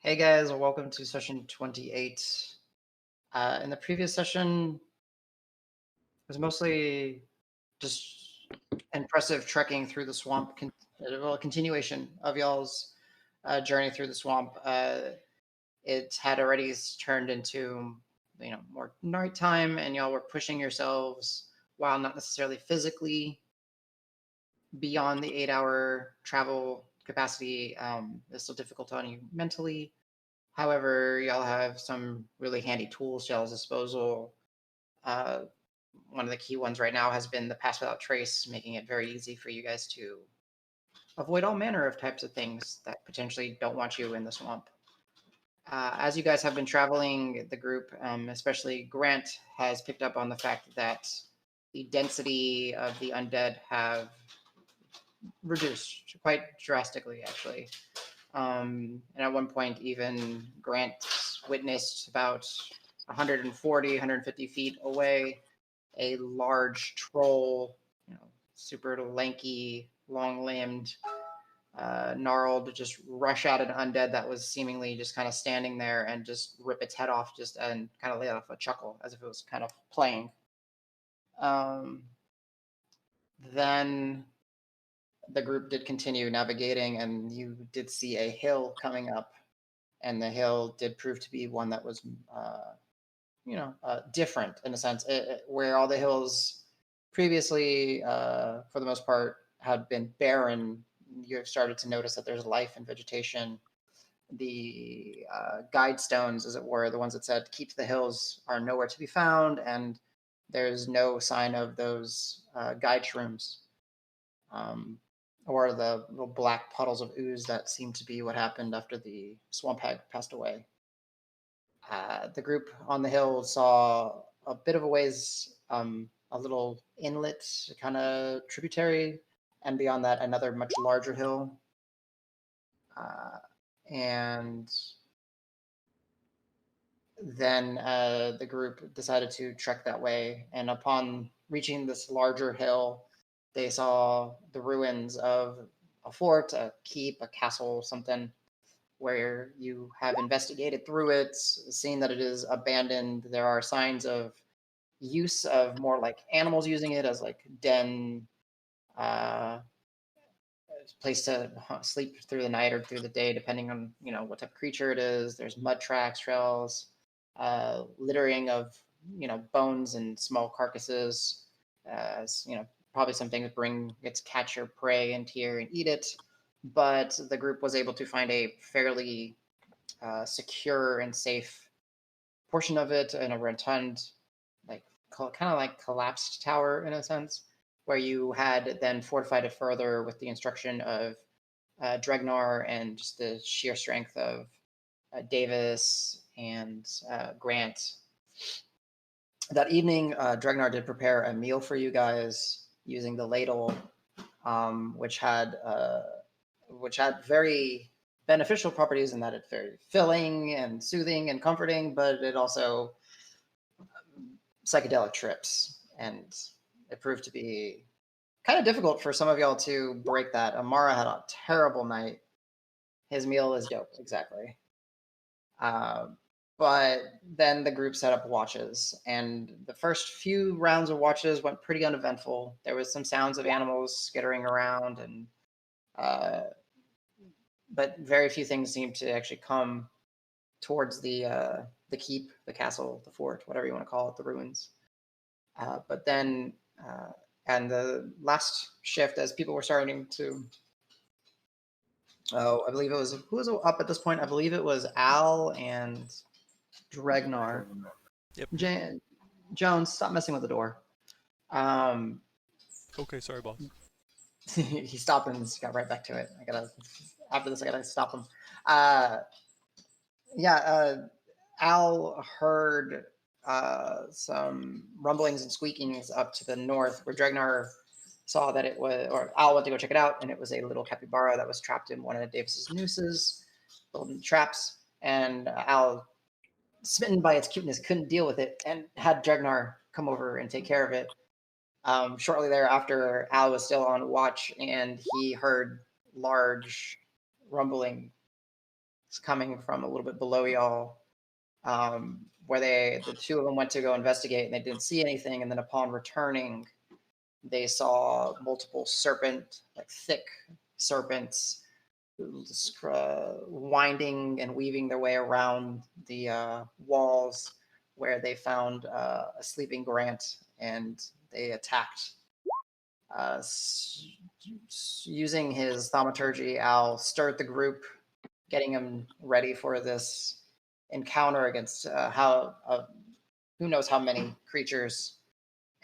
Hey guys, welcome to session 28. In the previous session, it was mostly just impressive trekking through the swamp, a continuation of y'all's journey through the swamp. It had already turned into, more nighttime, and y'all were pushing yourselves, while not necessarily physically beyond the 8-hour travel capacity. It's still difficult on you mentally. However, y'all have some really handy tools to y'all's disposal. Uh, One of the key ones right now has been the Pass Without Trace, making it very easy for you guys to avoid all manner of types of things that potentially don't want you in the swamp. As you guys have been traveling, the group, especially Grant, has picked up on the fact that the density of the undead have reduced quite drastically, actually. And at one point, even Grant witnessed about 140, 150 feet away a large troll, super lanky, long-limbed, gnarled, just rush out an undead that was seemingly just kind of standing there and just rip its head off, and kind of let off a chuckle as if it was kind of playing. Then the group did continue navigating, and you did see a hill coming up, and the hill did prove to be one that was, different in a sense, where all the hills previously, for the most part, had been barren. You've started to notice that there's life and vegetation. The guide stones, as it were, the ones that said "keep the hills," are nowhere to be found, and there's no sign of those guide shrooms. Or the little black puddles of ooze that seemed to be what happened after the swamp hag passed away. The group on the hill saw a bit of a ways, a little inlet, kind of tributary, and beyond that, another much larger hill. And then the group decided to trek that way. And upon reaching this larger hill, they saw the ruins of a fort, a keep, a castle, something, where you have investigated through it, seen that it is abandoned. There are signs of use of more like animals using it as like den, place to sleep through the night or through the day, depending on what type of creature it is. There's mud tracks, trails, littering of bones and small carcasses. Probably something that bring its catch or prey into here and eat it. But the group was able to find a fairly secure and safe portion of it in a rotund, like kind of like collapsed tower in a sense, where you had then fortified it further with the instruction of Dregnar and just the sheer strength of Davis and Grant. That evening, Dregnar did prepare a meal for you guys using the ladle, which had very beneficial properties in that it's very filling and soothing and comforting, but it also psychedelic trips, and it proved to be kind of difficult for some of y'all to break that. Amara had a terrible night. His meal is dope, exactly. But then the group set up watches, and the first few rounds of watches went pretty uneventful. There was some sounds of animals skittering around, and but very few things seemed to actually come towards the keep, the castle, the fort, whatever you want to call it, the ruins. But then, and the last shift, as people were starting to, I believe it was, who was up at this point? I believe it was Al and Dregnar. Yep. Jones, stop messing with the door. Okay, sorry, boss. He stopped and just got right back to it. After this, I gotta stop him. Al heard some rumblings and squeakings up to the north, where Dregnar saw that it was, or Al went to go check it out, and it was a little capybara that was trapped in one of Davis's nooses, golden traps, and Al, smitten by its cuteness, couldn't deal with it and had Dregnar come over and take care of it. Shortly thereafter, Al was still on watch, and he heard large rumbling is coming from a little bit below y'all, where the two of them went to go investigate and they didn't see anything. And then upon returning, they saw multiple thick serpents, winding and weaving their way around the walls, where they found a sleeping Grant, and they attacked. Using his thaumaturgy, Al stirred the group, getting them ready for this encounter against who knows how many creatures.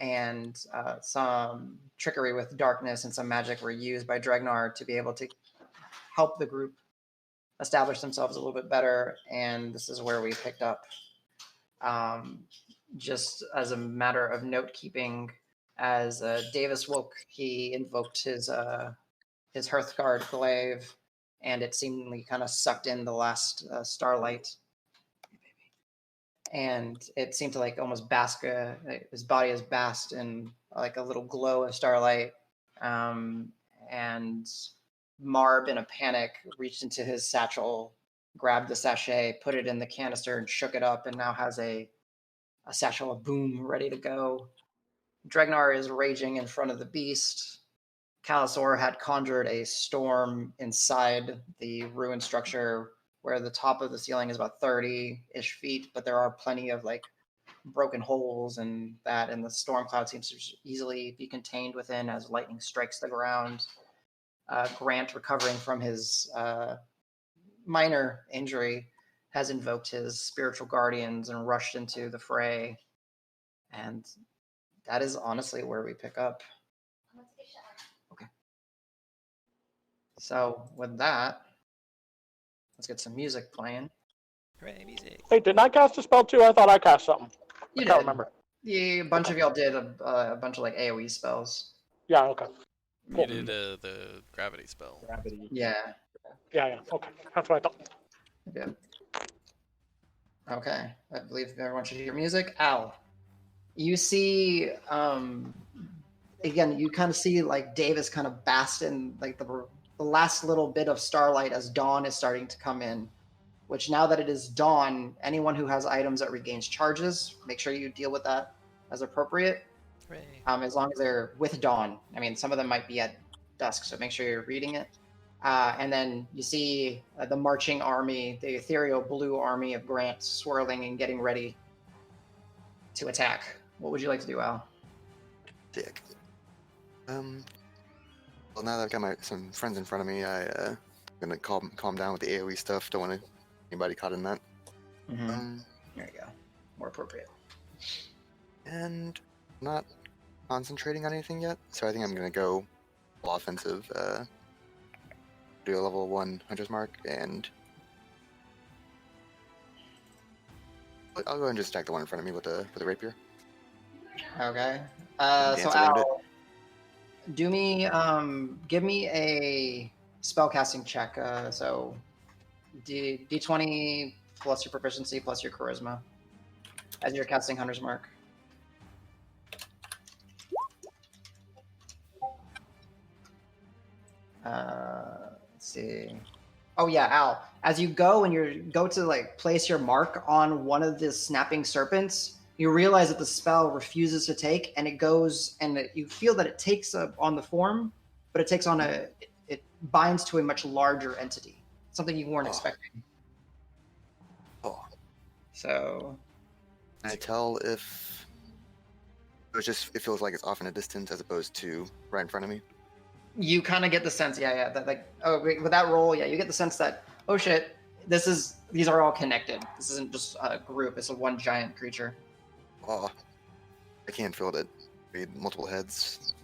And some trickery with darkness and some magic were used by Dregnar to be able to help the group establish themselves a little bit better. And this is where we picked up. Just as a matter of note keeping, as Davis woke, he invoked his Hearthguard glaive, and it seemingly kind of sucked in the last starlight. And it seemed to like almost bask, his body is basked in like a little glow of starlight. And Marb, in a panic, reached into his satchel, grabbed the sachet, put it in the canister, and shook it up, and now has a satchel of boom ready to go. Dregnar is raging in front of the beast. Calisor had conjured a storm inside the ruined structure, where the top of the ceiling is about 30-ish feet, but there are plenty of like broken holes and the storm cloud seems to easily be contained within as lightning strikes the ground. Grant, recovering from his minor injury, has invoked his spiritual guardians and rushed into the fray. And that is honestly where we pick up. Okay. So with that, let's get some music playing. Hooray, music. Hey, didn't I cast a spell too? I thought I cast something. You I can't did. remember. Yeah, a bunch of y'all did a bunch of like AoE spells. Yeah, okay. You did the gravity spell. Gravity. Yeah. Yeah, okay. That's what I thought. Good. Okay. I believe everyone should hear music. Al, you see, again, you kind of see like Davis kind of basked in like the last little bit of starlight as dawn is starting to come in, which now that it is dawn, anyone who has items that regains charges, make sure you deal with that as appropriate. Hooray. As long as they're with dawn. I mean, some of them might be at dusk, so make sure you're reading it. And then you see the marching army, the ethereal blue army of Grant, swirling and getting ready to attack. What would you like to do, Al? Dick. Well, now that I've got some friends in front of me, I'm gonna calm down with the AoE stuff. Don't want anybody caught in that. Mm-hmm. There you go. More appropriate. And I'm not concentrating on anything yet, so I think I'm gonna go full offensive. Do a level 1 Hunter's Mark, and I'll go ahead and just attack the one in front of me with the rapier. Okay. So around Al, give me a spellcasting check. So D20 plus your proficiency plus your charisma as you're casting Hunter's Mark. Let's see. Oh yeah, Al. As you go and you go to like place your mark on one of the snapping serpents, you realize that the spell refuses to take, and it goes and you feel that it takes on the form, but it takes on it binds to a much larger entity, something you weren't expecting. Oh. So. Can I tell if it feels like it's off in a distance as opposed to right in front of me? You kind of get the sense, that like, with that roll, you get the sense that, oh shit, these are all connected. This isn't just a group; it's a one giant creature. Oh, I can't feel it. Read multiple heads,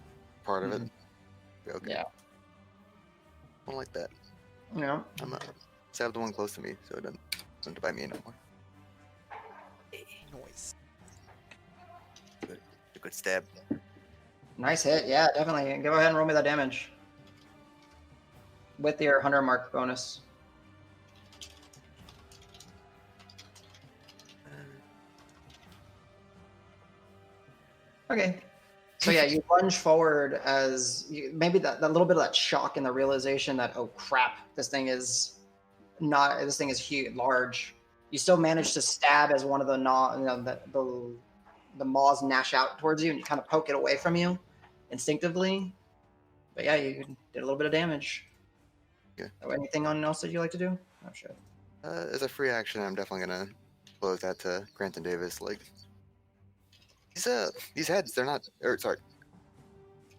part of it. Okay. Yeah. I don't like that. Yeah. I'm stab the one close to me, so it doesn't bite me no more. Noise. A good stab. Nice hit. Yeah, definitely. Go ahead and roll me that damage with your Hunter Mark bonus. Okay. So yeah, you lunge forward as maybe that little bit of that shock and the realization that, oh crap, this thing is not this thing is huge, large. You still manage to stab as one of the the maws gnash out towards you, and you kind of poke it away from you instinctively. But yeah, you did a little bit of damage. Yeah. Anything else that you like to do? Oh shit. As a free action, I'm definitely gonna close that to Grant and Davis. Like these heads, they're not. Or sorry,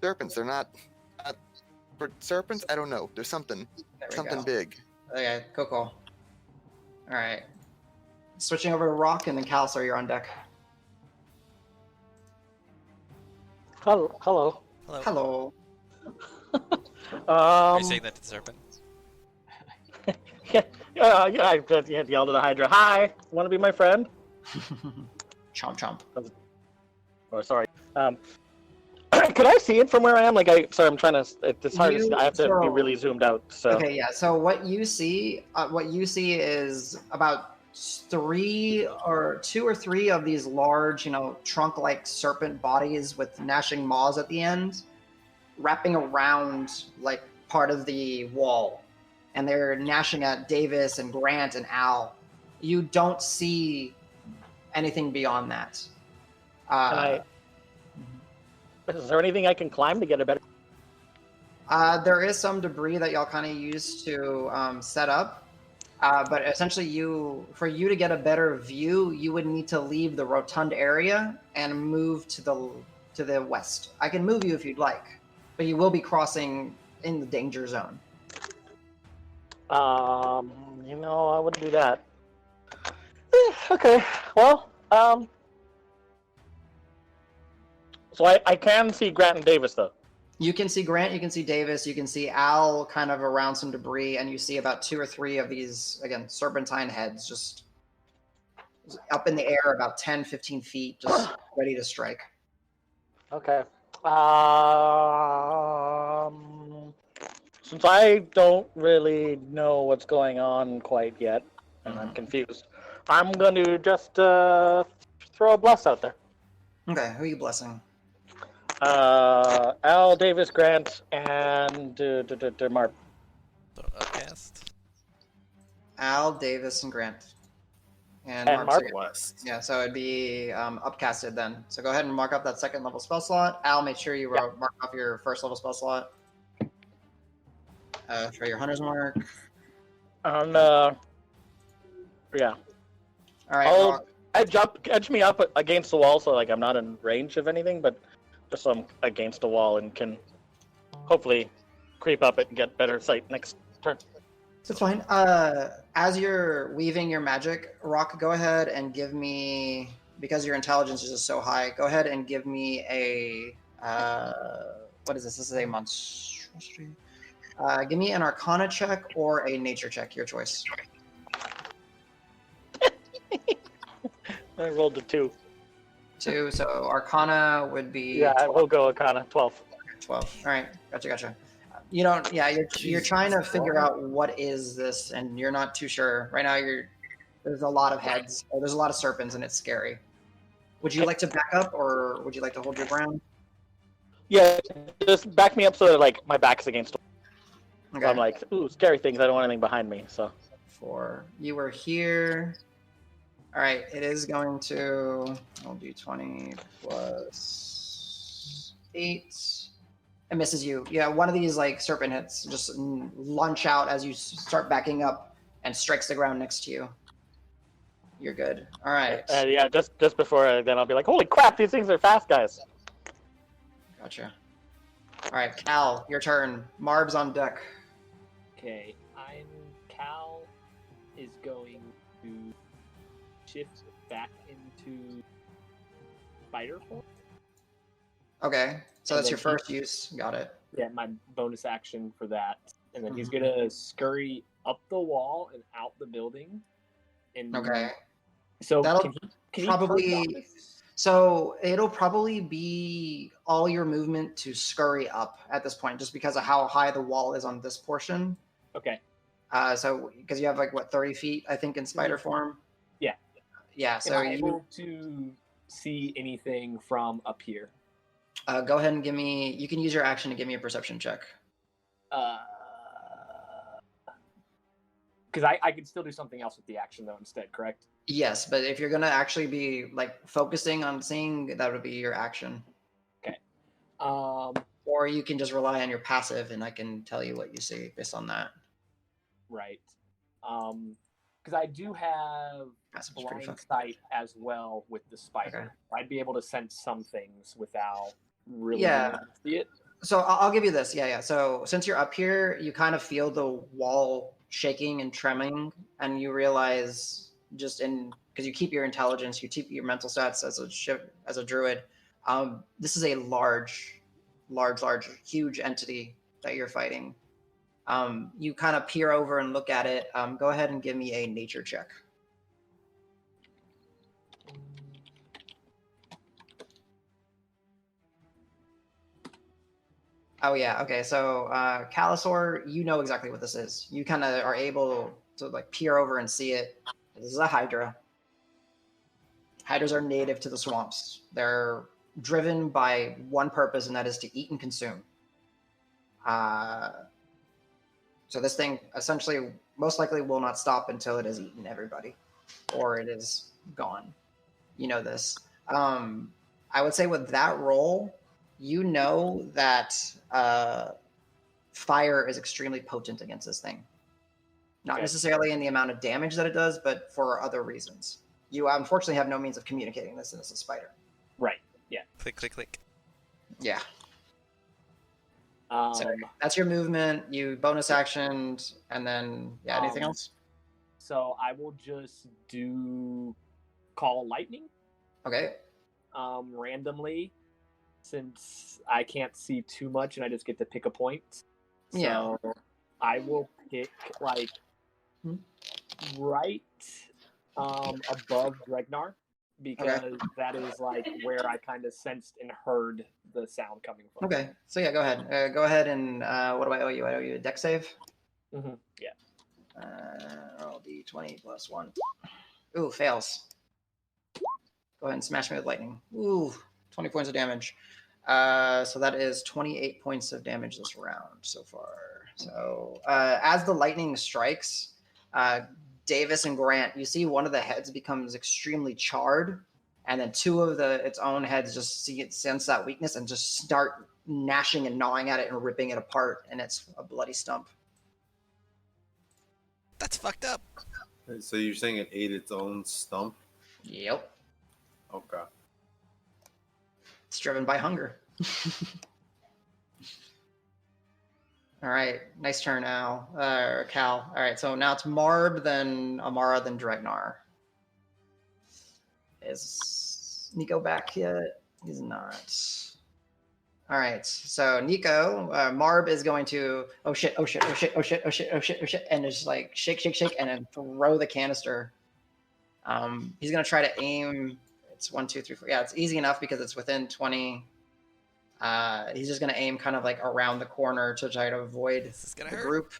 serpents. They're not. For serpents, I don't know. There's something big. Okay, cool. All right. Switching over to Roque, and then Calisor, you're on deck. Hello. Hello. Hello. Are you saying that to the serpent? Yeah, I just yelled at the Hydra. Hi, want to be my friend? Chomp chomp. Oh, sorry. Could I see it from where I am? Sorry, I'm trying to. It's hard. I have to be really zoomed out. So. Okay, yeah. So what you see is about two or three of these large, trunk-like serpent bodies with gnashing maws at the end, wrapping around like part of the wall, and they're gnashing at Davis and Grant and Al. You don't see anything beyond that. Is there anything I can climb to get a better? There is some debris that y'all kind of use to set up, but essentially, for you to get a better view, you would need to leave the rotund area and move to the west. I can move you if you'd like, but you will be crossing in the danger zone. I wouldn't do that. Okay, well, so I can see Grant and Davis, though. You can see Grant, you can see Davis, you can see Al kind of around some debris, and you see about two or three of these, again, serpentine heads just up in the air about 10, 15 feet, just ready to strike. Okay. Since I don't really know what's going on quite yet, and I'm confused, I'm going to just throw a bless out there. Okay, who are you blessing? Al, Davis, Grant, and Marb. So upcast. Al, Davis, and Grant. And Marb. Blessed. Yeah, so it'd be upcasted then. So go ahead and mark up that second level spell slot. Al, make sure you mark off your first level spell slot. For your hunter's mark. Yeah. All right. Edge me up against the wall so I'm not in range of anything, but just so I'm against the wall and can hopefully creep up it and get better sight next turn. That's fine. As you're weaving your magic, Roque, go ahead and give me, because your intelligence is just so high, go ahead and give me a, what is this? This is a monstrosity. Give me an Arcana check or a Nature check, your choice. I rolled a 2. 2, so Arcana would be... Yeah, I will go Arcana, 12. 12. All right, gotcha. You don't... Yeah, you're trying to figure out what is this, and you're not too sure. Right now, there's a lot of heads, or there's a lot of serpents, and it's scary. Would you like to back up, or would you like to hold your ground? Yeah, just back me up so that my back's against. Okay. So I'm like, ooh, scary things. I don't want anything behind me. So 4. You were here. All right, it is going to. I'll do 20 plus 8. It misses you. Yeah, one of these serpent hits just launch out as you start backing up and strikes the ground next to you. You're good. All right. Yeah, just before then I'll be like, holy crap, these things are fast, guys. Gotcha. All right, Cal, your turn. Marb's on deck. Okay, Cal is going to shift back into spider form. Okay, so that's your first use. Got it. Yeah, my bonus action for that, and then he's gonna scurry up the wall and out the building. And Okay. So That'll can probably. he So it'll probably be all your movement to scurry up at this point, just because of how high the wall is on this portion. Okay. So because you have 30 feet, I think, in spider form. Yeah. Yeah. So am I able to see anything from up here? Go ahead and give me. You can use your action to give me a perception check. Because I could still do something else with the action though instead, correct? Yes, but if you're gonna actually be like focusing on seeing, that would be your action. Okay. Or you can just rely on your passive, and I can tell you what you see based on that. Right. Because I do have Passive's pretty blind fucking sight as well with the spider. I'd be able to sense some things without really being able to see it. So I'll give you this. Yeah. So since you're up here, you kind of feel the wall shaking and trembling, and you realize because you keep your intelligence, you keep your mental stats as a druid. This is a large, huge entity that you're fighting. You kind of peer over and look at it. Go ahead and give me a nature check. Oh yeah, okay. So Calisor, you know exactly what this is. You kind of are able to like peer over and see it. This is a Hydra. Hydras are native to the swamps. They're driven by one purpose, and that is to eat and consume. So this thing essentially most likely will not stop until it has eaten everybody, or it is gone. You know this. I would say with that roll, you know that fire is extremely potent against this thing. Not necessarily in the amount of damage that it does, but for other reasons. You unfortunately have no means of communicating this, and it's a spider. Right. Yeah. Click, click, click. Yeah. So that's your movement. You bonus actioned, and then anything else? So I will just do call lightning. Okay. Randomly, since I can't see too much, and I just get to pick a point. So I will pick like right above Dregnar, because that is like where I kind of sensed and heard the sound coming from. Okay, so go ahead. Go ahead and what do I owe you? I owe you a dex save. Mm-hmm. Yeah. Roll d20 plus 1. Ooh, fails. Go ahead and smash me with lightning. Ooh, 20 points of damage. So that is 28 points of damage this round so far. So as the lightning strikes, Davis and Grant, you see one of the heads becomes extremely charred, and then two of its own heads just sense that weakness and just start gnashing and gnawing at it and ripping it apart, and it's a bloody stump. That's fucked up. So you're saying it ate its own stump? Yep. Okay. It's driven by hunger. All right, nice turn, Al. Cal. All right, so now it's Marb, then Amara, then Dregnar. Is Nico back yet? He's not. All right, so Nico, Marb is going to oh shit, and just like shake, and then throw the canister. He's gonna try to aim. It's 1, 2, 3, 4. Yeah, it's easy enough because it's within 20. He's just going to aim kind of like around the corner to try to avoid the group.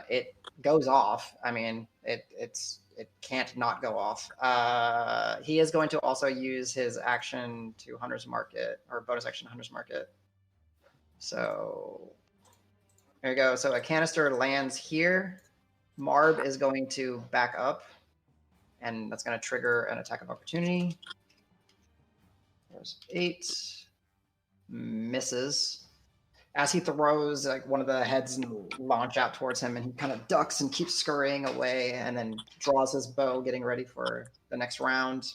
It goes off. I mean, it can't not go off. He is going to also use his action to Hunter's Market, or bonus action Hunter's Market. So there you go. So a canister lands here. Marb is going to back up, and that's going to trigger an attack of opportunity. There's 8. Misses. As he throws, like one of the heads launch out towards him, and he kind of ducks and keeps scurrying away, and then draws his bow, getting ready for the next round.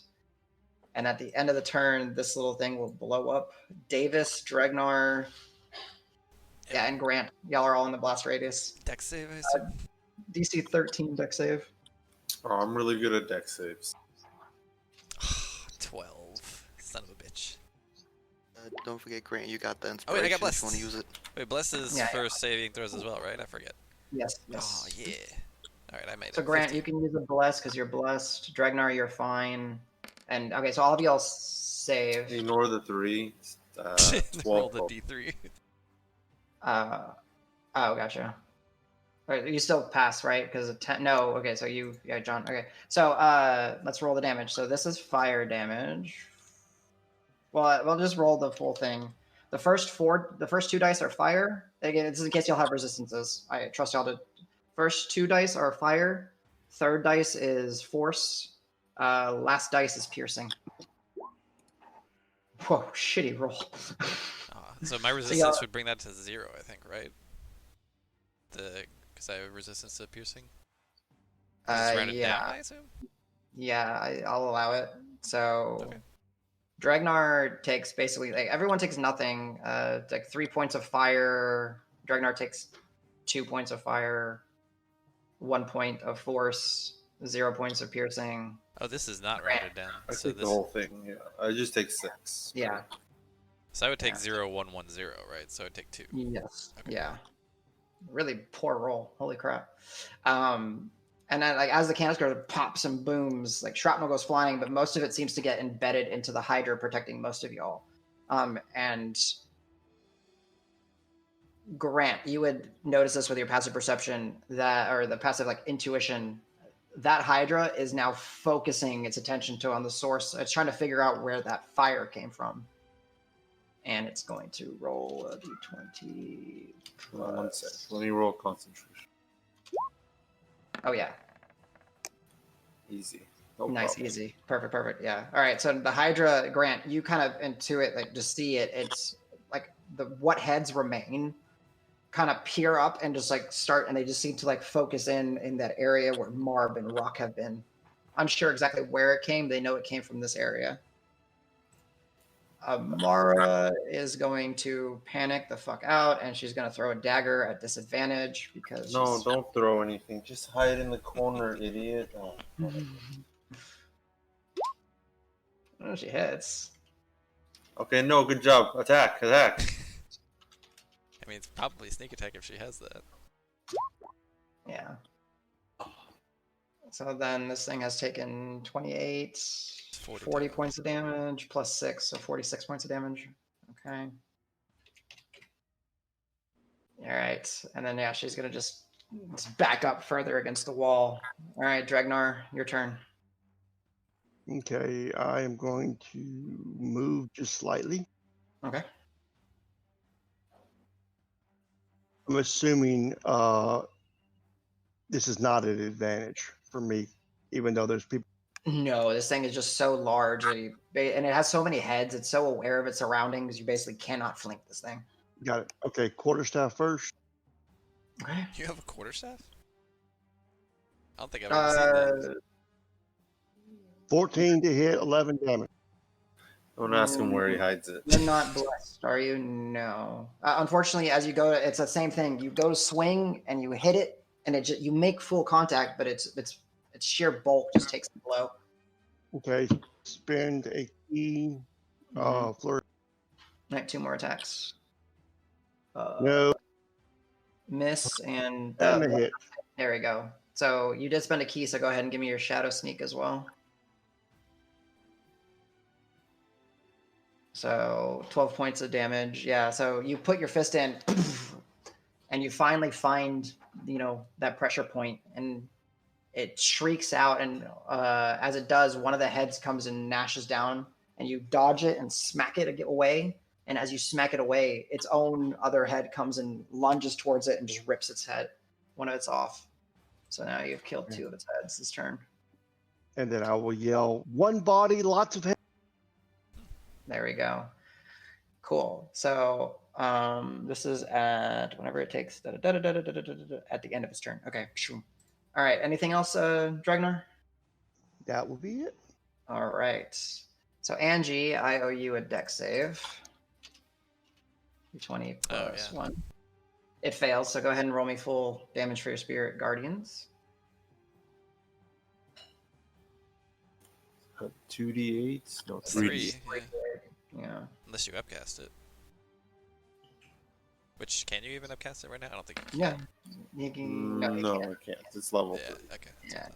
And at the end of the turn, this little thing will blow up. Davis, Dregnar, and Grant. Y'all are all in the blast radius. Dex save, I assume. DC 13 dex save. Oh, I'm really good at dex saves. 12. Son of a bitch. Don't forget, Grant, you got the Oh inspiration wait, I got if blessed. you want to use it. Wait, blessed is for saving throws as well, right? I forget. Yes. Oh yeah. All right, I made it. So Grant, 15. you can use a bless because you're blessed. Dregnar, you're fine. And okay, so all of y'all save. Ignore the 3. 12. Roll the D3. Oh, gotcha. All right, you still pass, right? Because 10. No, okay. So John. Okay, so let's roll the damage. So this is fire damage. Well, we'll just roll the full thing. The first 2 dice are fire. Again, this is in case y'all have resistances. I trust y'all to First 2 dice are fire. Third dice is force. Last dice is piercing. Whoa, shitty roll. So my resistance would bring that to 0, I think, right? Because I have resistance to piercing. Just rounded down, I assume. Yeah, I'll allow it. So, Okay. Dregnar takes basically like everyone takes nothing. Like 3 points of fire. Dregnar takes 2 points of fire, 1 point of force, 0 points of piercing. Oh, this is not rounded down. I So take the whole thing. Yeah, I just take 6. Yeah. So I would take 0, 1, 1, 0, right? So I'd take 2. Yes. Okay. Yeah. Really poor roll. Holy crap. And then, like, as the canister pops and booms, like shrapnel goes flying, but most of it seems to get embedded into the Hydra, protecting most of y'all. And Grant, you would notice this with your passive perception or the passive like intuition. That Hydra is now focusing its attention on the source. It's trying to figure out where that fire came from. And it's going to roll a d20. One sec. Let me roll concentration. Oh, yeah. Easy. No Nice, problem. easy. Perfect. Yeah. All right. So the Hydra, Grant, you kind of intuit, like, just see it. It's like what heads remain kind of peer up and just like start, and they just seem to like focus in that area where Marb and Roque have been. Unsure exactly where it came. They know it came from this area. Mara is going to panic the fuck out, and she's going to throw a dagger at disadvantage because No, don't throw anything. Just hide in the corner, idiot. Oh. Oh, she hits. Okay, no, good job. Attack. I mean, it's probably sneak attack if she has that. Yeah. So then this thing has taken 28, 40 points of damage, plus 6, so 46 points of damage. Okay. All right. And then, yeah, she's going to just back up further against the wall. All right, Dregnar, your turn. Okay, I am going to move just slightly. Okay. I'm assuming this is not an advantage for me, even though there's people. No, this thing is just so large, and it has so many heads. It's so aware of its surroundings. You basically cannot flank this thing. Got it. Okay, quarterstaff first. Okay. You have a quarterstaff? I don't think I've ever seen that. 14 to hit, 11 damage. Don't ask him where he hides it. You're not blessed, are you? No. Unfortunately, as you go, it's the same thing. You go to swing and you hit it, and you make full contact, but its sheer bulk just takes the blow. Okay, spend a key. Flurry. Right, 2 more attacks. No, Miss and and a hit. There we go. So you did spend a key, so go ahead and give me your shadow sneak as well. So 12 points of damage. Yeah, so you put your fist in and you finally find, that pressure point, and it shrieks out, and as it does, one of the heads comes and gnashes down, and you dodge it and smack it away. And as you smack it away, its own other head comes and lunges towards it and just rips its head. One of its off. So now you've killed 2 of its heads this turn. And then I will yell, one body, lots of heads. There we go. Cool. So this is at whenever it takes at the end of its turn. Okay. All right. Anything else, Dregnar? That will be it. All right. So Angie, I owe you a dex save. 20 plus 1. It fails, so go ahead and roll me full damage for your Spirit Guardians. 2d8? No, 3. 3d. Yeah. Unless you upcast it. Which, can you even upcast it right now? I don't think you can. Yeah. You can, No, you I can't. It's level 3. Okay. Yeah.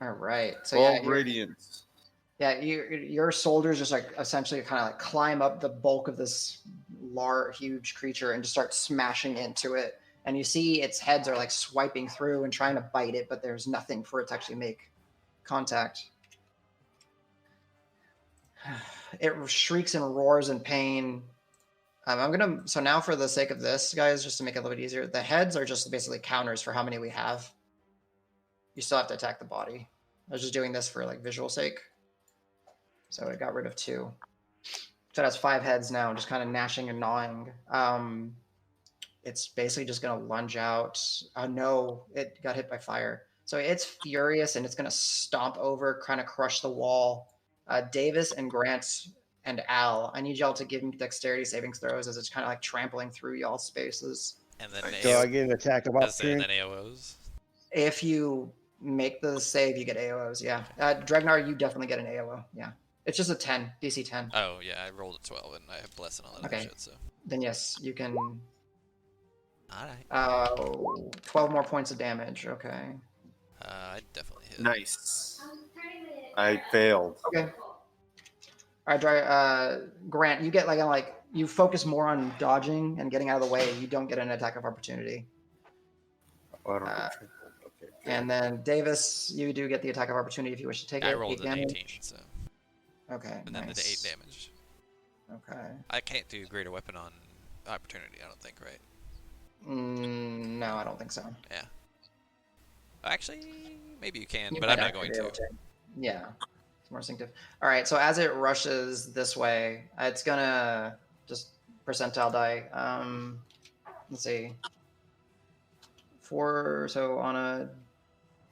All right. So 12 radiance. Yeah, your soldiers just like essentially kind of like climb up the bulk of this huge creature and just start smashing into it. And you see its heads are like swiping through and trying to bite it, but there's nothing for it to actually make contact. It shrieks and roars in pain. So now for the sake of this, guys, just to make it a little bit easier, the heads are just basically counters for how many we have. You still have to attack the body. I was just doing this for like visual sake. So I got rid of 2. So it has 5 heads now, just kind of gnashing and gnawing. It's basically just going to lunge out. No, it got hit by fire. So it's furious and it's going to stomp over, kind of crush the wall. Davis and Grant and Al, I need y'all to give me dexterity saving throws as it's kind of like trampling through y'all's spaces. And then So I get an attack of and opportunity. then AOs. If you make the save, you get AOs, yeah. Dregnar, you definitely get an AOO, yeah. It's just a 10, DC 10. Oh, yeah, I rolled a 12 and I have Bless and all that other shit, so. Then yes, you can... Alright. 12 more points of damage, okay. I definitely hit. Nice. I failed. Okay. All right, Grant, you get you focus more on dodging and getting out of the way. You don't get an attack of opportunity. Oh, I don't know. Okay. And then Davis, you do get the attack of opportunity if you wish to take it. I rolled 8 an damage. 18, so. Okay. And then nice. the 8 damage. Okay. I can't do greater weapon on opportunity, I don't think, right? No, I don't think so. Yeah. Actually, maybe you can, You but might I'm not actually going be to. able Yeah. It's more instinctive. All right, so as it rushes this way, it's gonna just percentile die. Let's see. So on a,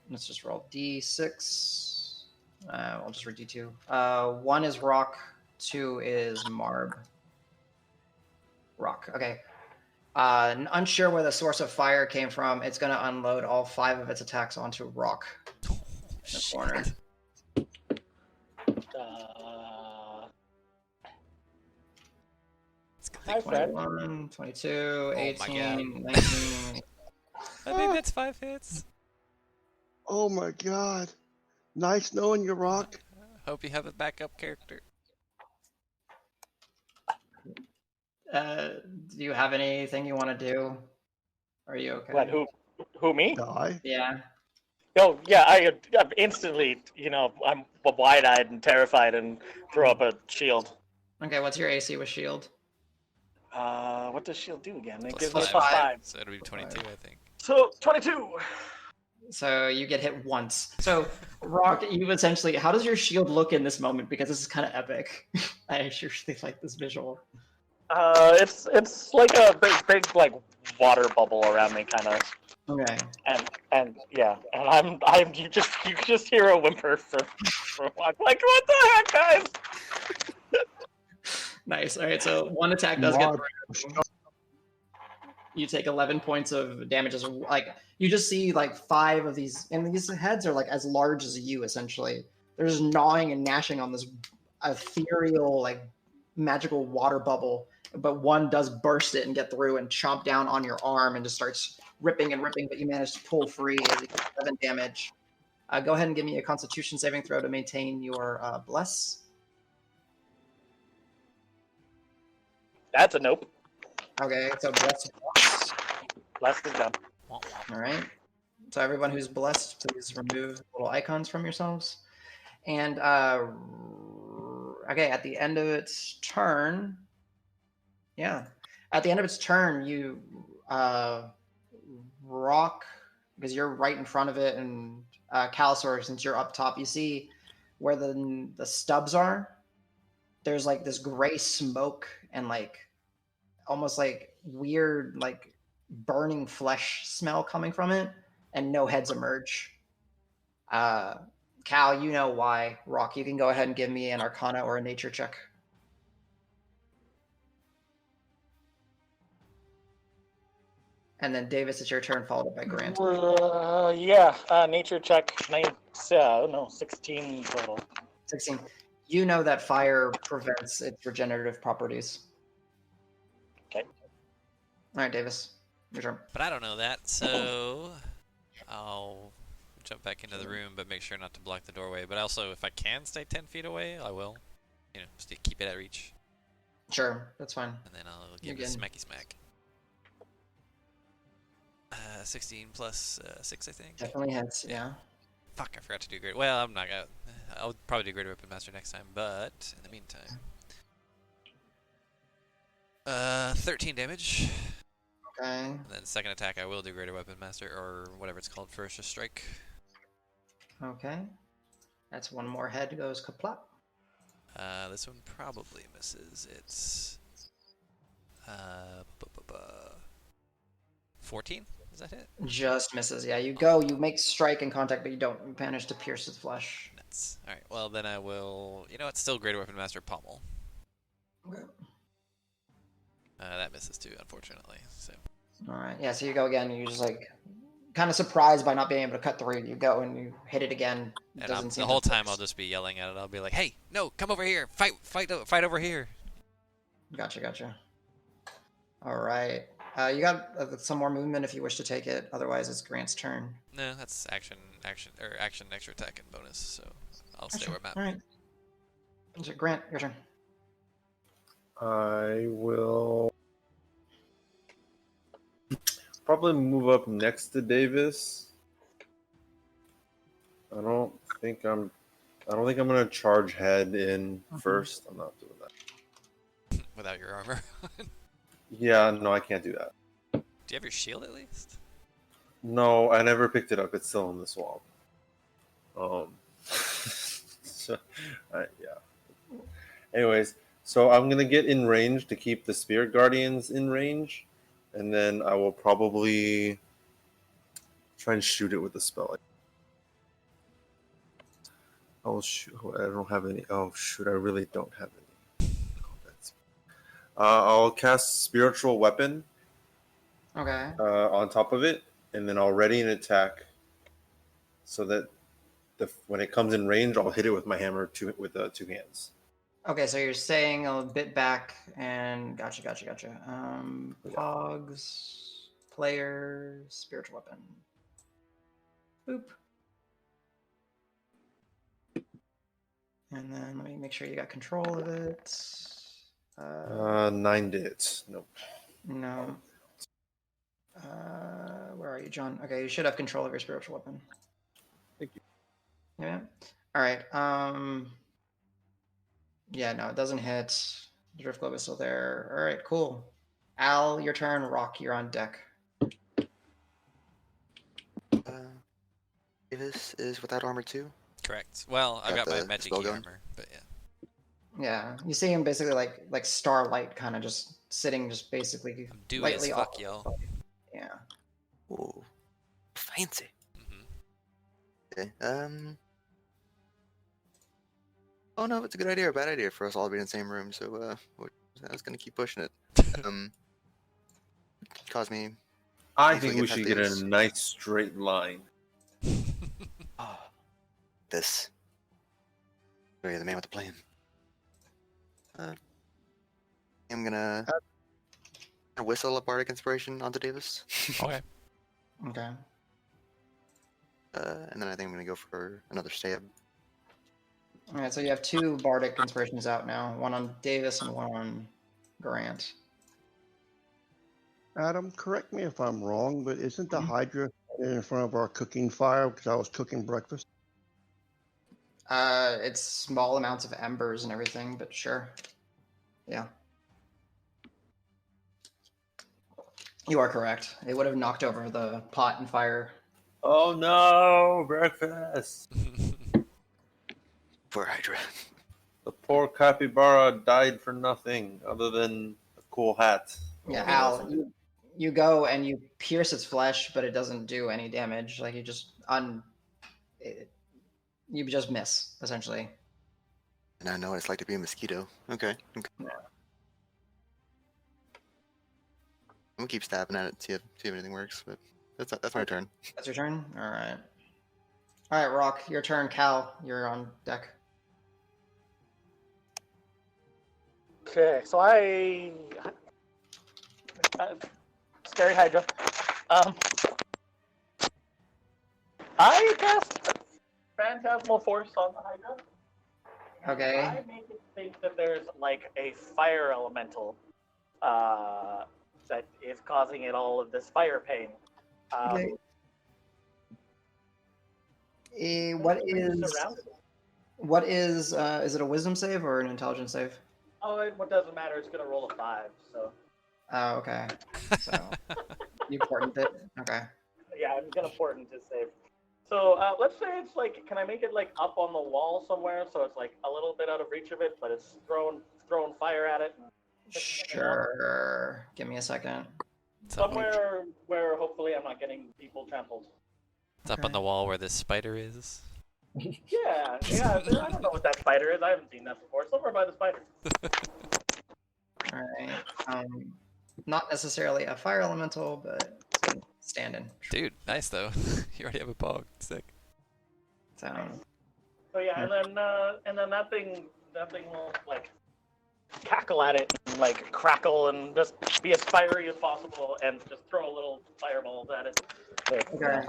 let's just roll D6. I'll just read D2. 1 is Roque, 2 is Marb. Roque, okay. Unsure where the source of fire came from, it's gonna unload all 5 of its attacks onto Roque in the corner. Hi, Fred. 21, 22, my 18, God. 19. I think that's 5 hits. Oh my god. Nice knowing you, Roque. Hope you have a backup character. Do you have anything you want to do? Are you okay? What? Who? Me? Die. Yeah. Oh yeah, I'm instantly, I'm wide-eyed and terrified and throw up a shield. Okay, what's your AC with shield? What does shield do again? It Plus gives me 5. +5. So it'll be 22, I think. So 22. So you get hit once. So Roque, you essentially, how does your shield look in this moment? Because this is kind of epic. I actually like this visual. It's like a big like water bubble around me, kind of. Okay. And yeah, and you just hear a whimper for like what the heck, guys? Nice. All right. So one attack does get Marb. through. You take 11 points of damage. As like you just see like 5 of these, and these heads are like as large as you essentially. They're just gnawing and gnashing on this ethereal like magical water bubble. But one does burst it and get through and chomp down on your arm and just starts ripping and ripping. But you manage to pull free as you get 11 damage. Go ahead and give me a Constitution saving throw to maintain your bless. That's a nope. Okay, so bless. Blessed is done. All right. So everyone who's blessed, please remove little icons from yourselves. And okay, at the end of its turn, at the end of its turn, you Roque, because you're right in front of it, and Calisor, since you're up top, you see where the stubs are. There's like this gray smoke and like almost like weird like burning flesh smell coming from it, and no heads emerge. Cal, you know why. Roque, you can go ahead and give me an Arcana or a Nature check. And then Davis, it's your turn, followed up by Grant. Nature check. 16 total. 16. You know that fire prevents its regenerative properties. Okay. All right, Davis, your turn. But I don't know that, so I'll jump back into the room, but make sure not to block the doorway. But also, if I can stay 10 feet away, I will. Just to keep it at reach. Sure, that's fine. And then I'll give it a smacky smack. 16 plus 6, I think. Definitely hits, yeah. Fuck, I forgot to do great. Well, I'm not gonna. I'll probably do Greater Weapon Master next time, but in the meantime. 13 damage. Okay. And then second attack, I will do Greater Weapon Master, or whatever it's called, First Strike. Okay. That's one more head goes kaplop. This one probably misses. It's 14. Is that it? Just misses. Yeah, you go, you make strike and contact, but you don't manage to pierce his flesh. Nuts. All right. Well, then I will. You know, it's still Greater Weapon Master Pommel. Okay. That misses too, unfortunately. So. All right. Yeah. So you go again. You just like kind of surprised by not being able to cut through. You go and you hit it again. And the whole time I'll just be yelling at it. I'll be like, "Hey, no, come over here! Fight over here!" Gotcha. All right. You got some more movement if you wish to take it. Otherwise, it's Grant's turn. No, that's action, extra attack, and bonus. So I'll stay where I'm at. All right. Grant, your turn. I will probably move up next to Davis. I don't think I'm gonna charge head in first. I'm not doing that. Without your armor. Yeah, no, I can't do that. Do you have your shield at least? No, I never picked it up. It's still in the swamp. So, yeah. Anyways, so I'm gonna get in range to keep the Spirit Guardians in range, and then I will probably try and shoot it with the spell. I will shoot. I don't have any. Oh shoot! I really don't have any. I'll cast Spiritual Weapon. Okay. On top of it, and then I'll ready an attack, so that when it comes in range, I'll hit it with my hammer with 2 hands. Okay, so you're staying a bit back, and gotcha. Pogs, player, spiritual weapon. Boop. And then let me make sure you got control of it. 9 hits. Nope. No. Where are you, John? Okay, you should have control of your spiritual weapon. Thank you. Yeah. All right. Yeah, no, it doesn't hit. The drift globe is still there. All right, cool. Al, your turn. Roque, you're on deck. Davis is without armor too. Correct. Well, I've got my the magic spell gun. armor, but yeah. Yeah, you see him basically like starlight, kind of just sitting, just basically I'm dewy lightly as fuck, off. y'all. Yeah. Ooh, fancy. Mm-hmm. Okay. Oh no, it's a good idea or a bad idea for us all to be in the same room. So I was gonna keep pushing it. Cause me. I think we should get a nice straight line. Oh, this. Oh, you're the man with the plan. I'm gonna whistle a bardic inspiration onto Davis. Okay. Okay. And then I think I'm gonna go for another stab. All right, so you have 2 bardic inspirations out now. One on Davis and one on Grant. Adam, correct me if I'm wrong, but isn't the Hydra in front of our cooking fire because I was cooking breakfast? It's small amounts of embers and everything, but sure. Yeah. You are correct. It would have knocked over the pot and fire. Oh no, breakfast! For Hydra. The poor capybara died for nothing other than a cool hat. Yeah, Al, you go and you pierce its flesh, but it doesn't do any damage. Like you just you just miss, essentially. And I know what it's like to be a mosquito. Okay. Yeah. We'll keep stabbing at it, see if anything works. But that's my turn. That's your turn? All right. All right, Roque, your turn. Cal, you're on deck. Okay, so Scary Hydra. I cast Phantasmal Force on the Hydra. Okay. I make it think that there's like a fire elemental that is causing it all of this fire pain. Okay. What is it a wisdom save or an intelligence save? Oh, what doesn't matter, it's going to roll a 5, so... Oh, okay. So you ported it. Okay. Yeah, I'm gonna port into save. So let's say it's like, can I make it like up on the wall somewhere so it's like a little bit out of reach of it, but it's throwing fire at it? Sure. Give me a second. It's up, Somewhere where hopefully I'm not getting people trampled. it's up on the wall where this spider is. Yeah. I don't know what that spider is. I haven't seen that before. Somewhere by the spider. All right. Not necessarily a fire elemental, but stand-in. Dude, nice though. You already have a pog. Sick. So So yeah, and then that thing will like cackle at it and like crackle and just be as fiery as possible and just throw a little fireballs at it. okay.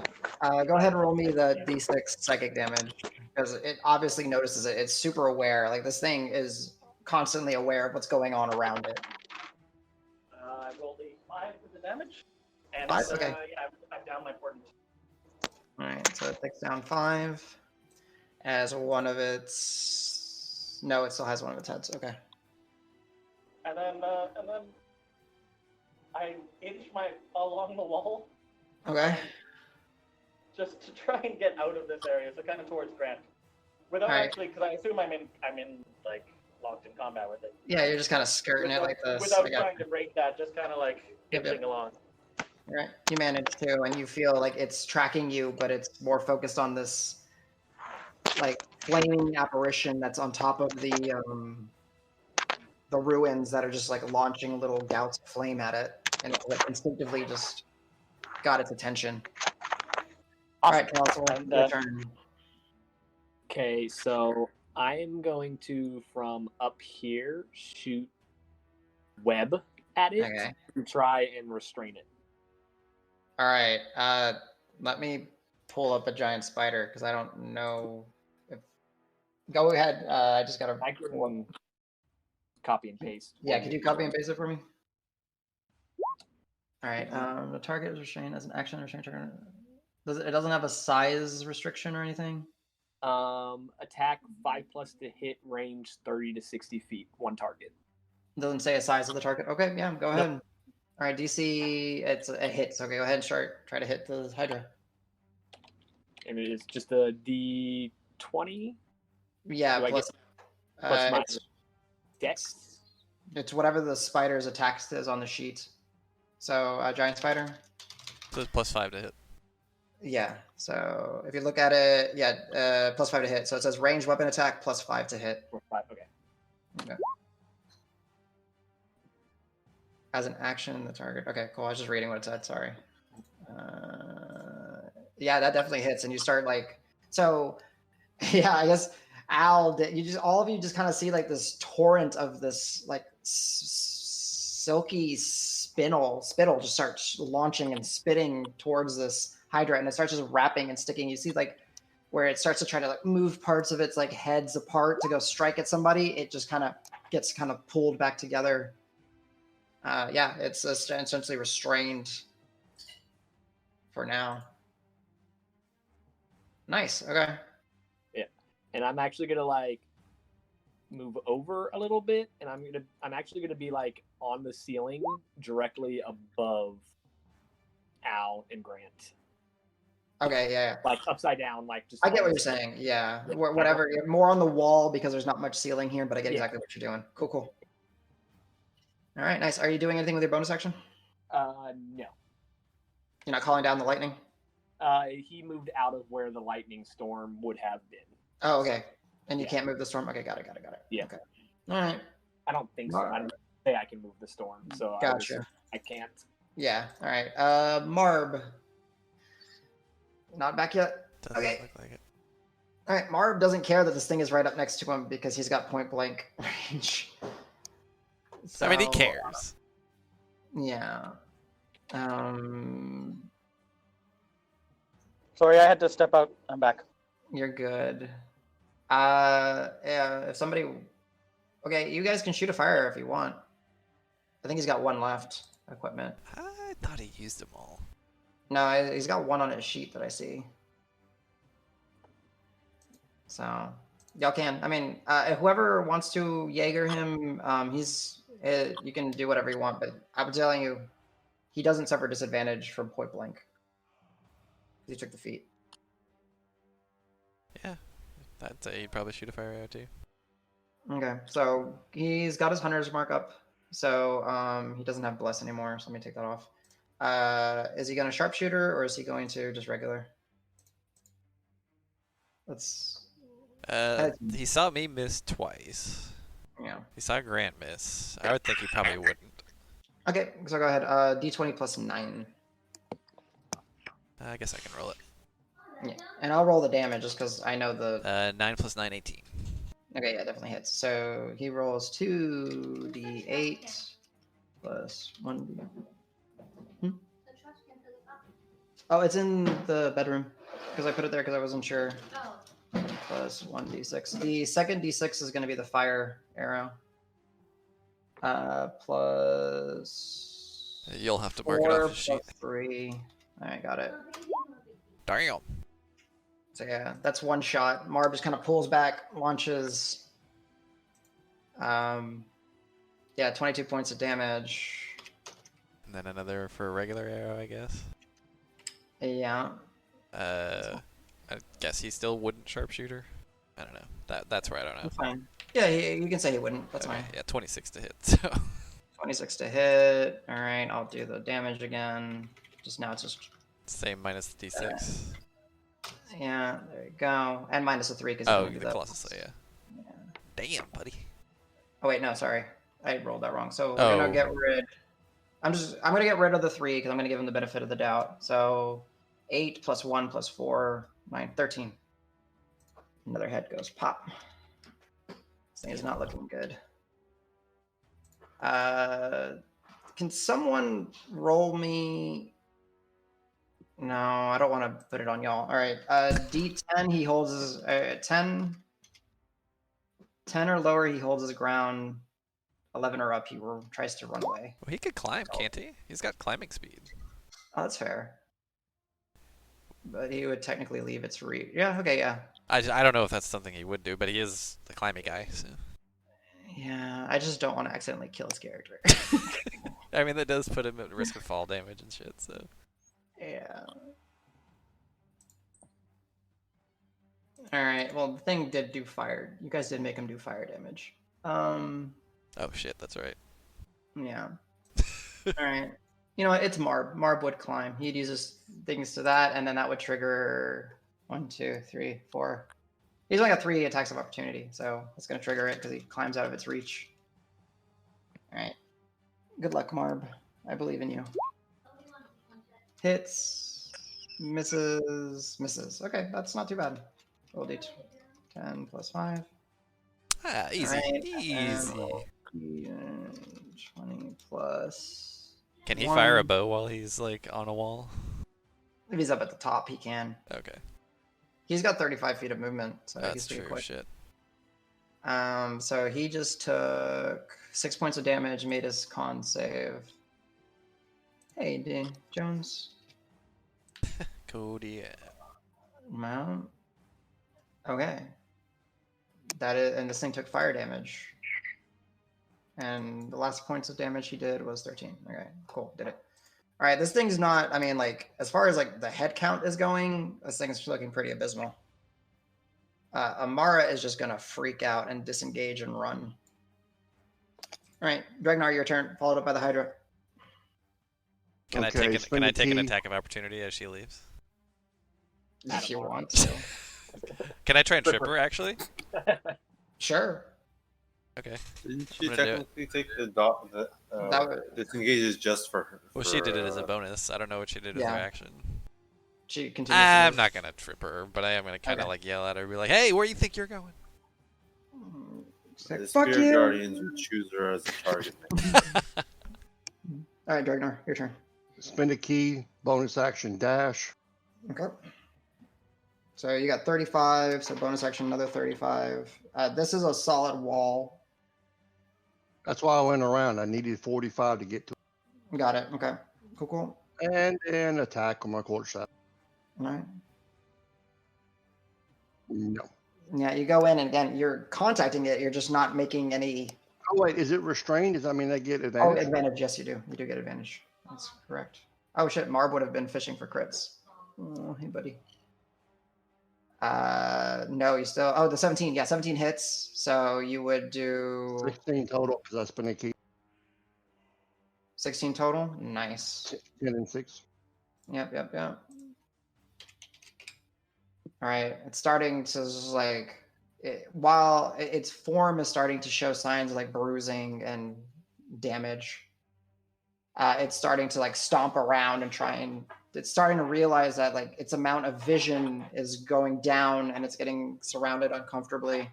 Go ahead and roll me the d6 psychic damage because it obviously notices it. It's super aware. Like this thing is constantly aware of what's going on around it. I rolled a 5 for the damage. And 5? Okay. yeah, I'm down my portent. All right, so it takes down 5 as one of its. No, it still has one of its heads. Okay. And then I inch along the wall Okay. just to try and get out of this area, so kind of towards Grant, without Alright. actually, because I assume I'm in like locked in combat with it. Yeah, you're just kind of skirting it like this. Without I got trying to break that, just kind of like Yep, yep. inching along. Right. You manage to, and you feel like it's tracking you, but it's more focused on this like flaming apparition that's on top of the ruins that are just like launching little gouts of flame at it, and it like, instinctively just got its attention. All right, Calisor, And, your turn. Okay, so I'm going to, from up here, shoot web at it Okay. to try and restrain it. All right. Let me pull up a giant spider because I don't know if. Go ahead. I just gotta. I can copy and paste. Yeah, could you copy and paste it for me? All right. The target is restrained as an action restraint target. It doesn't have a size restriction or anything? Attack 5+ to hit, range 30 to 60 feet, one target. It doesn't say a size of the target. Okay, yeah, go ahead. All right, DC, it's a hit. So okay, go ahead and try to hit the Hydra. And it is just a D20. Yeah, Do I plus my it's, dex. it's whatever the spider's attack is on the sheet. So giant spider. So it's +5 to hit. Yeah. So if you look at it, yeah, +5 to hit. So it says ranged weapon attack +5 to hit. 5, okay. Okay. As an action, the target. Okay, cool. I was just reading what it said. Sorry. Yeah, that definitely hits, and you start like so. Yeah, I guess Al, all of you just kind of see like this torrent of this like silky spittle just starts launching and spitting towards this Hydra, and it starts just wrapping and sticking. You see like where it starts to try to like move parts of its like heads apart to go strike at somebody. It just kind of gets kind of pulled back together. Yeah, it's essentially restrained for now. Nice. Okay. Yeah, and I'm actually gonna like move over a little bit, and I'm actually gonna be like on the ceiling directly above Al and Grant. Okay. Yeah. Like upside down, like just. I get what you're saying. Yeah. Whatever. More on the wall because there's not much ceiling here, but I get exactly what you're doing. Cool. All right. Nice. Are you doing anything with your bonus action? No. You're not calling down the lightning? He moved out of where the lightning storm would have been. Oh, okay. And you can't move the storm? Okay, got it. Yeah. Okay. All right. I don't think so. I don't say I can move the storm, so Gotcha. I can't. Yeah. All right. Marb. Not back yet? Doesn't Okay. look like it. All right. Marb doesn't care that this thing is right up next to him because he's got point blank range. I mean, he So, cares. Yeah. Sorry, I had to step out. I'm back. You're good. Yeah, if somebody... Okay, you guys can shoot a fire if you want. I think he's got one left. Equipment. I thought he used them all. No, he's got one on his sheet that I see. So, y'all can. I mean, whoever wants to Jaeger him, You can do whatever you want, but I'm telling you, he doesn't suffer disadvantage from point blank. He took the feat. Yeah, he'd probably shoot a fire arrow too. Okay, so he's got his hunter's mark up, so he doesn't have bless anymore. So let me take that off. Is he going to sharpshooter or is he going to just regular? Let's. He saw me miss twice. Yeah. He saw Grant miss. I would think he probably wouldn't. Okay, so go ahead. D20 plus 9. I guess I can roll it. Yeah, and I'll roll the damage just because I know the. 9 plus 9, 18. Okay, yeah, definitely hits. So he rolls 2d8 plus 1d. Oh, it's in the bedroom because I put it there because I wasn't sure. Plus 1d6. The second d6 is going to be the fire arrow. Plus. You'll have to mark it off 4 the sheet. plus 3. All right, got it. Damn. So yeah, that's one shot. Marb just kind of pulls back, launches. Yeah, 22 points of damage. And then another for a regular arrow, I guess. Yeah. I guess he still wouldn't sharpshooter. I don't know. That's where I don't know. That's fine. Yeah, you can say he wouldn't. That's Okay, fine. yeah, 26 to hit. So 26 to hit. All right, I'll do the damage again. Just now it's just. same minus the d6. Yeah, there you go. And minus a 3 because. Oh, the Colossus, yeah. Damn, buddy. Oh wait, no, sorry. I rolled that wrong. So we're Oh. gonna get rid. I'm gonna get rid of the 3 because I'm gonna give him the benefit of the doubt. So 8 plus 1 plus 4, 9, 13. Another head goes pop. This thing is not looking good. Can someone roll me? No, I don't want to put it on y'all. All right, D10. He holds his 10 or lower. He holds his ground. 11 or up. He tries to run away. Well, he could climb, can't he? He's got climbing speed. Oh, that's fair. But he would technically leave its reach. Yeah. Okay. Yeah. I don't know if that's something he would do, but he is the climbing guy. So. Yeah. I just don't want to accidentally kill his character. I mean, that does put him at risk of fall damage and shit. So. Yeah. All right. Well, the thing did do fire. You guys did make him do fire damage. Oh shit, that's right. Yeah. All right. You know what? It's Marb. Marb would climb. He'd use his things to that, and then that would trigger 1, 2, 3, 4. He's only got 3 attacks of opportunity, so it's going to trigger it because he climbs out of its reach. All right. Good luck, Marb. I believe in you. Hits. Misses. Okay, that's not too bad. Roll d 10 plus 5. Ah, easy. Right, Easy. 20 plus. Can he 1. fire a bow while he's like on a wall? If he's up at the top, he can. Okay. He's got 35 feet of movement, so he's That's pretty true. quick. Shit. So he just took 6 points of damage, made his con save. Hey, D. Jones. Cody. Mount. Okay. And this thing took fire damage. And the last points of damage he did was 13. Okay, cool, did it. All right, this thing's not, I mean, like, as far as, like, the head count is going, this thing's looking pretty abysmal. Amara is just going to freak out and disengage and run. All right, Dregnar, your turn, followed up by the Hydra. Can I Okay, take spend an a key. attack of opportunity as she leaves? If you want to. Can I try and trip her actually? Sure. Okay. Didn't she I'm gonna do technically take the dot? Disengage is just for her. Well, she did it as a bonus. I don't know what she did as yeah. her action. She continues to I'm move. not gonna trip her, but I am gonna kind of Okay. like yell at her, be like, "Hey, where do you think you're going?" She's like, The fuck Spirit you! Guardians would choose her as a target. All right, Dregnar, your turn. Spend a key, bonus action dash. Okay. So you got 35, so bonus action, another 35. This is a solid wall. That's why I went around. I needed 45 to get to Got it. Okay. Cool. it. And then attack on my quarter staff. All right. No. Yeah, you go in and again, you're contacting it. You're just not making any Oh wait, is it restrained? Does that mean they get Oh, advantage? advantage. Yes, you do. You do get advantage. That's correct. Oh shit, Marb would have been fishing for crits. Oh, hey buddy. No, you still. Oh, the 17. Yeah, 17 hits. So you would do 16 total because that's been a key. 16 total. Nice. 10 and 6. Yep. All right, it's starting to just like, while its form is starting to show signs of like bruising and damage. It's starting to like stomp around and try and it's starting to realize that like its amount of vision is going down and it's getting surrounded uncomfortably.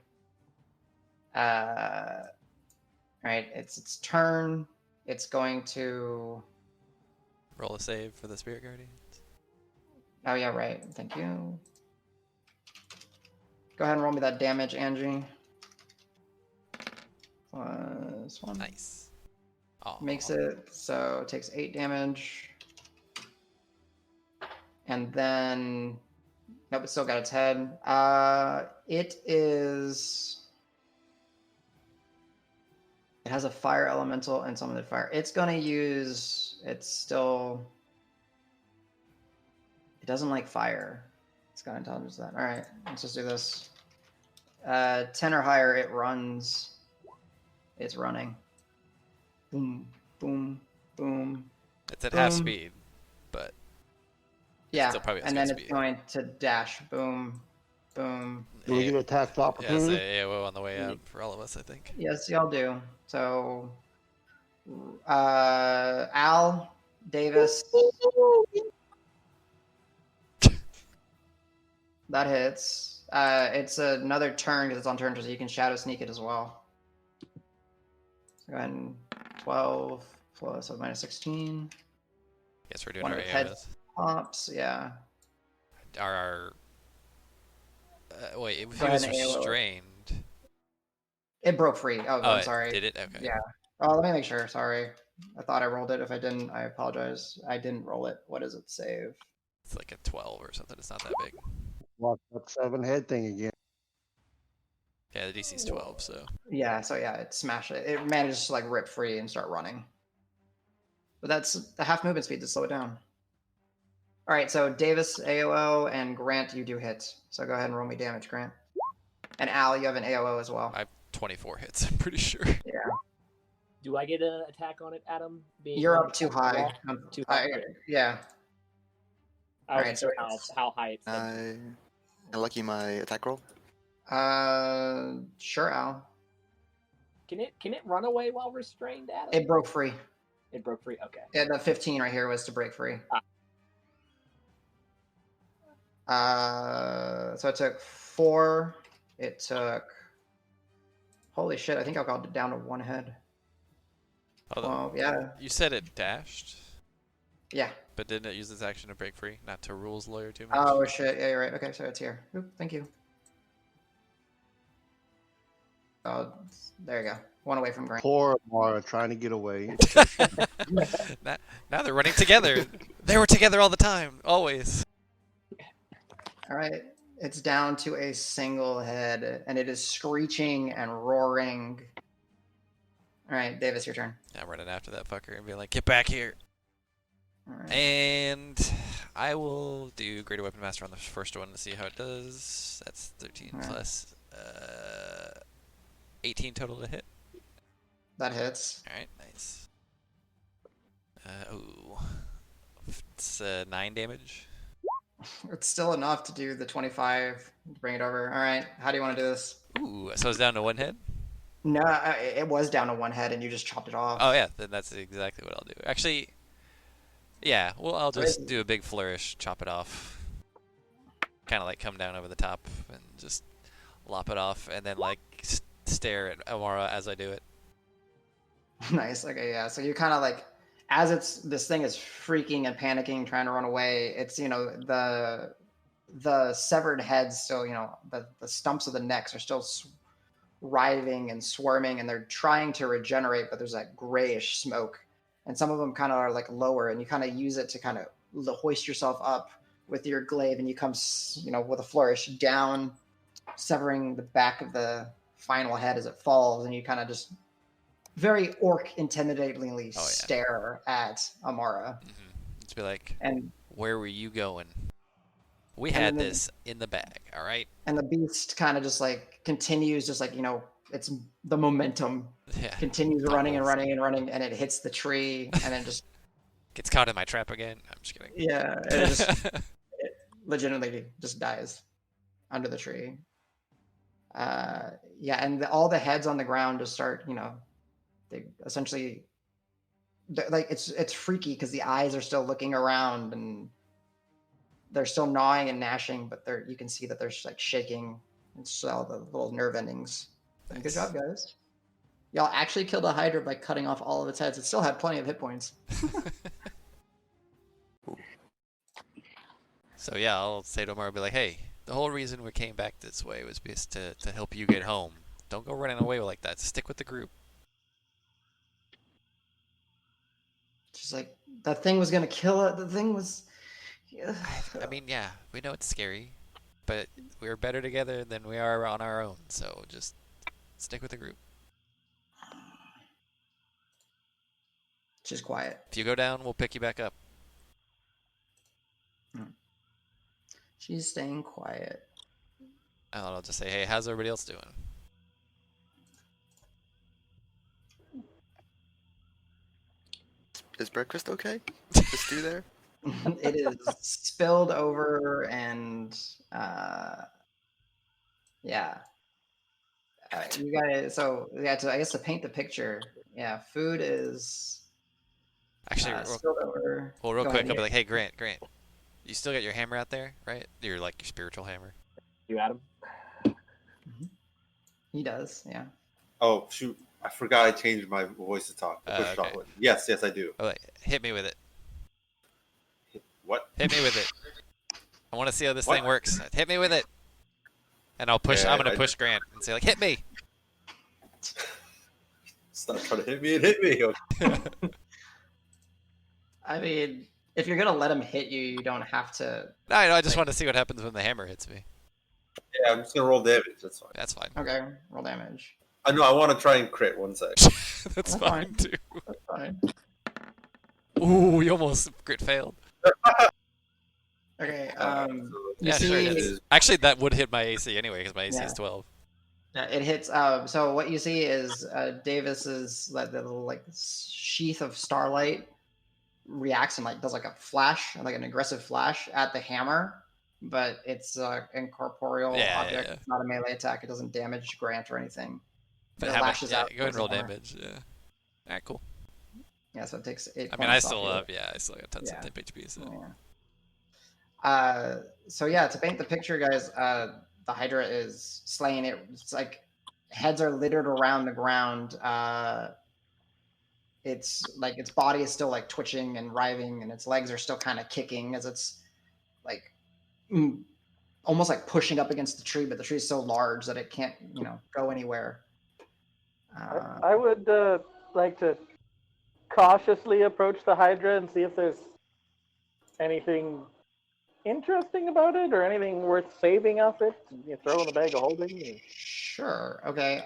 Right, it's its turn. It's going to Roll a save for the Spirit Guardians. Oh yeah, right. Thank you. Go ahead and roll me that damage, Angie. +1. Nice. Oh, Makes it so it takes 8 damage. And then nope, it still got its head. It has a fire elemental and summoned fire. It's gonna use it doesn't like fire. It's got intelligence that. Alright, let's just do this. 10 or higher, it runs. It's running. Boom, boom, boom. it's at boom. half speed, but Yeah, still probably has and good then it's speed. going to dash. Boom, boom. Do we get attacked Yeah, opportunity? it's AOO on the way out for all of us, I think. Yes, y'all do. So, Al, Davis. That hits. It's another turn because it's on turn, so you can shadow sneak it as well. So go ahead and 12 plus so minus 16. Guess we're doing One our of its heads AOS. pops, yeah. Wait, if Go he was ahead and AOO. restrained. It broke free. Oh, I'm it sorry. did it? Okay. Yeah. Oh, let me make sure. Sorry. I thought I rolled it. If I didn't, I apologize. I didn't roll it. What does it save? It's like a 12 or something. It's not that big. Watch that 7 head thing again. Yeah, the DC's 12, so. Yeah, so yeah, it smashed it. It manages to like rip free and start running. But that's the half movement speed to slow it down. All right, so Davis, AOO, and Grant, you do hit. So go ahead and roll me damage, Grant. And Al, you have an AOO as well. I have 24 hits, I'm pretty sure. Yeah. Do I get an attack on it, Adam? You're up too high. Too high. Yeah. I wasn't Alright, sure so how high it's. I lucky my attack roll. Sure, Al. Can it run away while restrained, Adam? It broke free. It broke free. Okay. Yeah, the 15 right here was to break free. So it took 4. It took. Holy shit! I think I got it down to 1 head. Well, yeah. You said it dashed, Yeah. but didn't it use its action to break free? Not to rules lawyer too much? Oh shit! Yeah, you're right. Okay, so it's here. Oop, thank you. Oh, there you go. 1 away from Grant. Poor Mara trying to get away. Now they're running together. They were together all the time, always. All right, it's down to a single head, and it is screeching and roaring. All right, Davis, your turn. I'm running after that fucker and being like, get back here. All right. And I will do Greater Weapon Master on the first one to see how it does. That's 13 Alright. plus 18 total to hit. That hits. Alright, nice. It's 9 damage. It's still enough to do the 25. Bring it over. All right, how do you want to do this? Ooh, so it's down to 1 head? No, it was down to 1 head, and you just chopped it off. Oh yeah, then that's exactly what I'll do. Actually, yeah, well, I'll just do a big flourish, chop it off. Kind of like come down over the top and just lop it off, and then like stare at Amara as I do it. Nice. Okay, yeah. So you kind of like, as this thing is freaking and panicking, trying to run away. It's the severed heads still, the stumps of the necks are still writhing and swarming, and they're trying to regenerate, but there's that grayish smoke, and some of them kind of are like lower, and you kind of use it to kind of hoist yourself up with your glaive, and you come with a flourish down, severing the back of the final head as it falls, and you kind of just very orc intimidatingly Oh, yeah. stare at Amara. Just be like, And where were you going? We And had then this in the bag, all right? and the beast kind of just like continues, just like, it's the momentum Yeah. continues running and Tumbles. running and running, and it hits the tree, and then just Gets caught in my trap again. I'm just kidding. yeah, and it legitimately just dies under the tree. Yeah, and all the heads on the ground just start, they essentially like it's freaky because the eyes are still looking around and they're still gnawing and gnashing, but you can see that they're like shaking and all the little nerve endings. Nice. Good job, guys. Y'all actually killed a Hydra by cutting off all of its heads. It still had plenty of hit points. So yeah, I'll say to Omar, be like, hey, the whole reason we came back this way was because to help you get home. Don't go running away like that. Stick with the group. She's like, that thing was gonna kill it. The thing was. I mean, yeah, we know it's scary, but we're better together than we are on our own. So just stick with the group. She's quiet. If you go down, we'll pick you back up. She's staying quiet. I'll just say, hey, how's everybody else doing? Is breakfast okay? Is the stew there? It is spilled over, and yeah. You guys, so yeah, I guess to paint the picture, yeah, food is Actually, spilled over. real Go quick, ahead, I'll be like, hey, Grant, you still got your hammer out there, right? Your spiritual hammer. You, Adam? He does, yeah. Oh shoot! I forgot I changed my voice to talk. Okay. Yes, I do. Oh, wait, hit me with it. What? Hit me with it. I want to see how this What? thing works. Hit me with it. And I'll push. Yeah, I'm gonna push Grant and say like, hit me. Stop trying to hit me and hit me. I mean, if you're gonna let him hit you, you don't have to. No, I just want to see what happens when the hammer hits me. Yeah, I'm just gonna roll damage. That's fine. That's fine. Okay, roll damage. I know. I want to try and crit. One sec. That's That's fine fine. too. That's fine. Ooh, you almost crit failed. Okay, you Yeah, sure see, it is. Actually, that would hit my AC anyway because my AC Yeah. is 12. it hits. So what you see is Davis's the little like sheath of starlight reacts and like does like a flash, like an aggressive flash at the hammer, but it's an incorporeal Yeah, object. yeah. It's not a melee attack. It doesn't damage Grant or anything. But It how much? lashes Yeah, out go ahead and towards roll the hammer. damage. Yeah. All right, cool. Yeah, so it takes 8 I mean, points I still off I still got tons Yeah. of temp HP. So. Yeah. So yeah, to paint the picture, guys, the Hydra is slaying it. It's like heads are littered around the ground. It's like its body is still like twitching and writhing, and its legs are still kind of kicking as it's like almost like pushing up against the tree, but the tree is so large that it can't, go anywhere. I would like to cautiously approach the Hydra and see if there's anything interesting about it or anything worth saving off it. You throw in the bag of holding. Sure. Okay.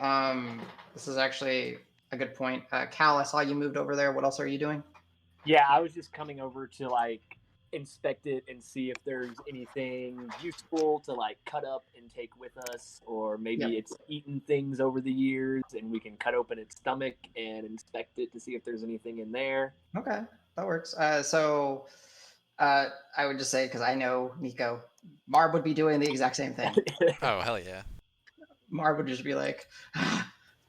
This is actually a good point. Cal, I saw you moved over there. What else are you doing? Yeah, I was just coming over to like inspect it and see if there's anything useful to like cut up and take with us, or maybe it's eaten things over the years and we can cut open its stomach and inspect it to see if there's anything in there. Okay, that works. So I would just say, because I know Nico, Marb would be doing the exact same thing. Oh, hell yeah. Marb would just be like,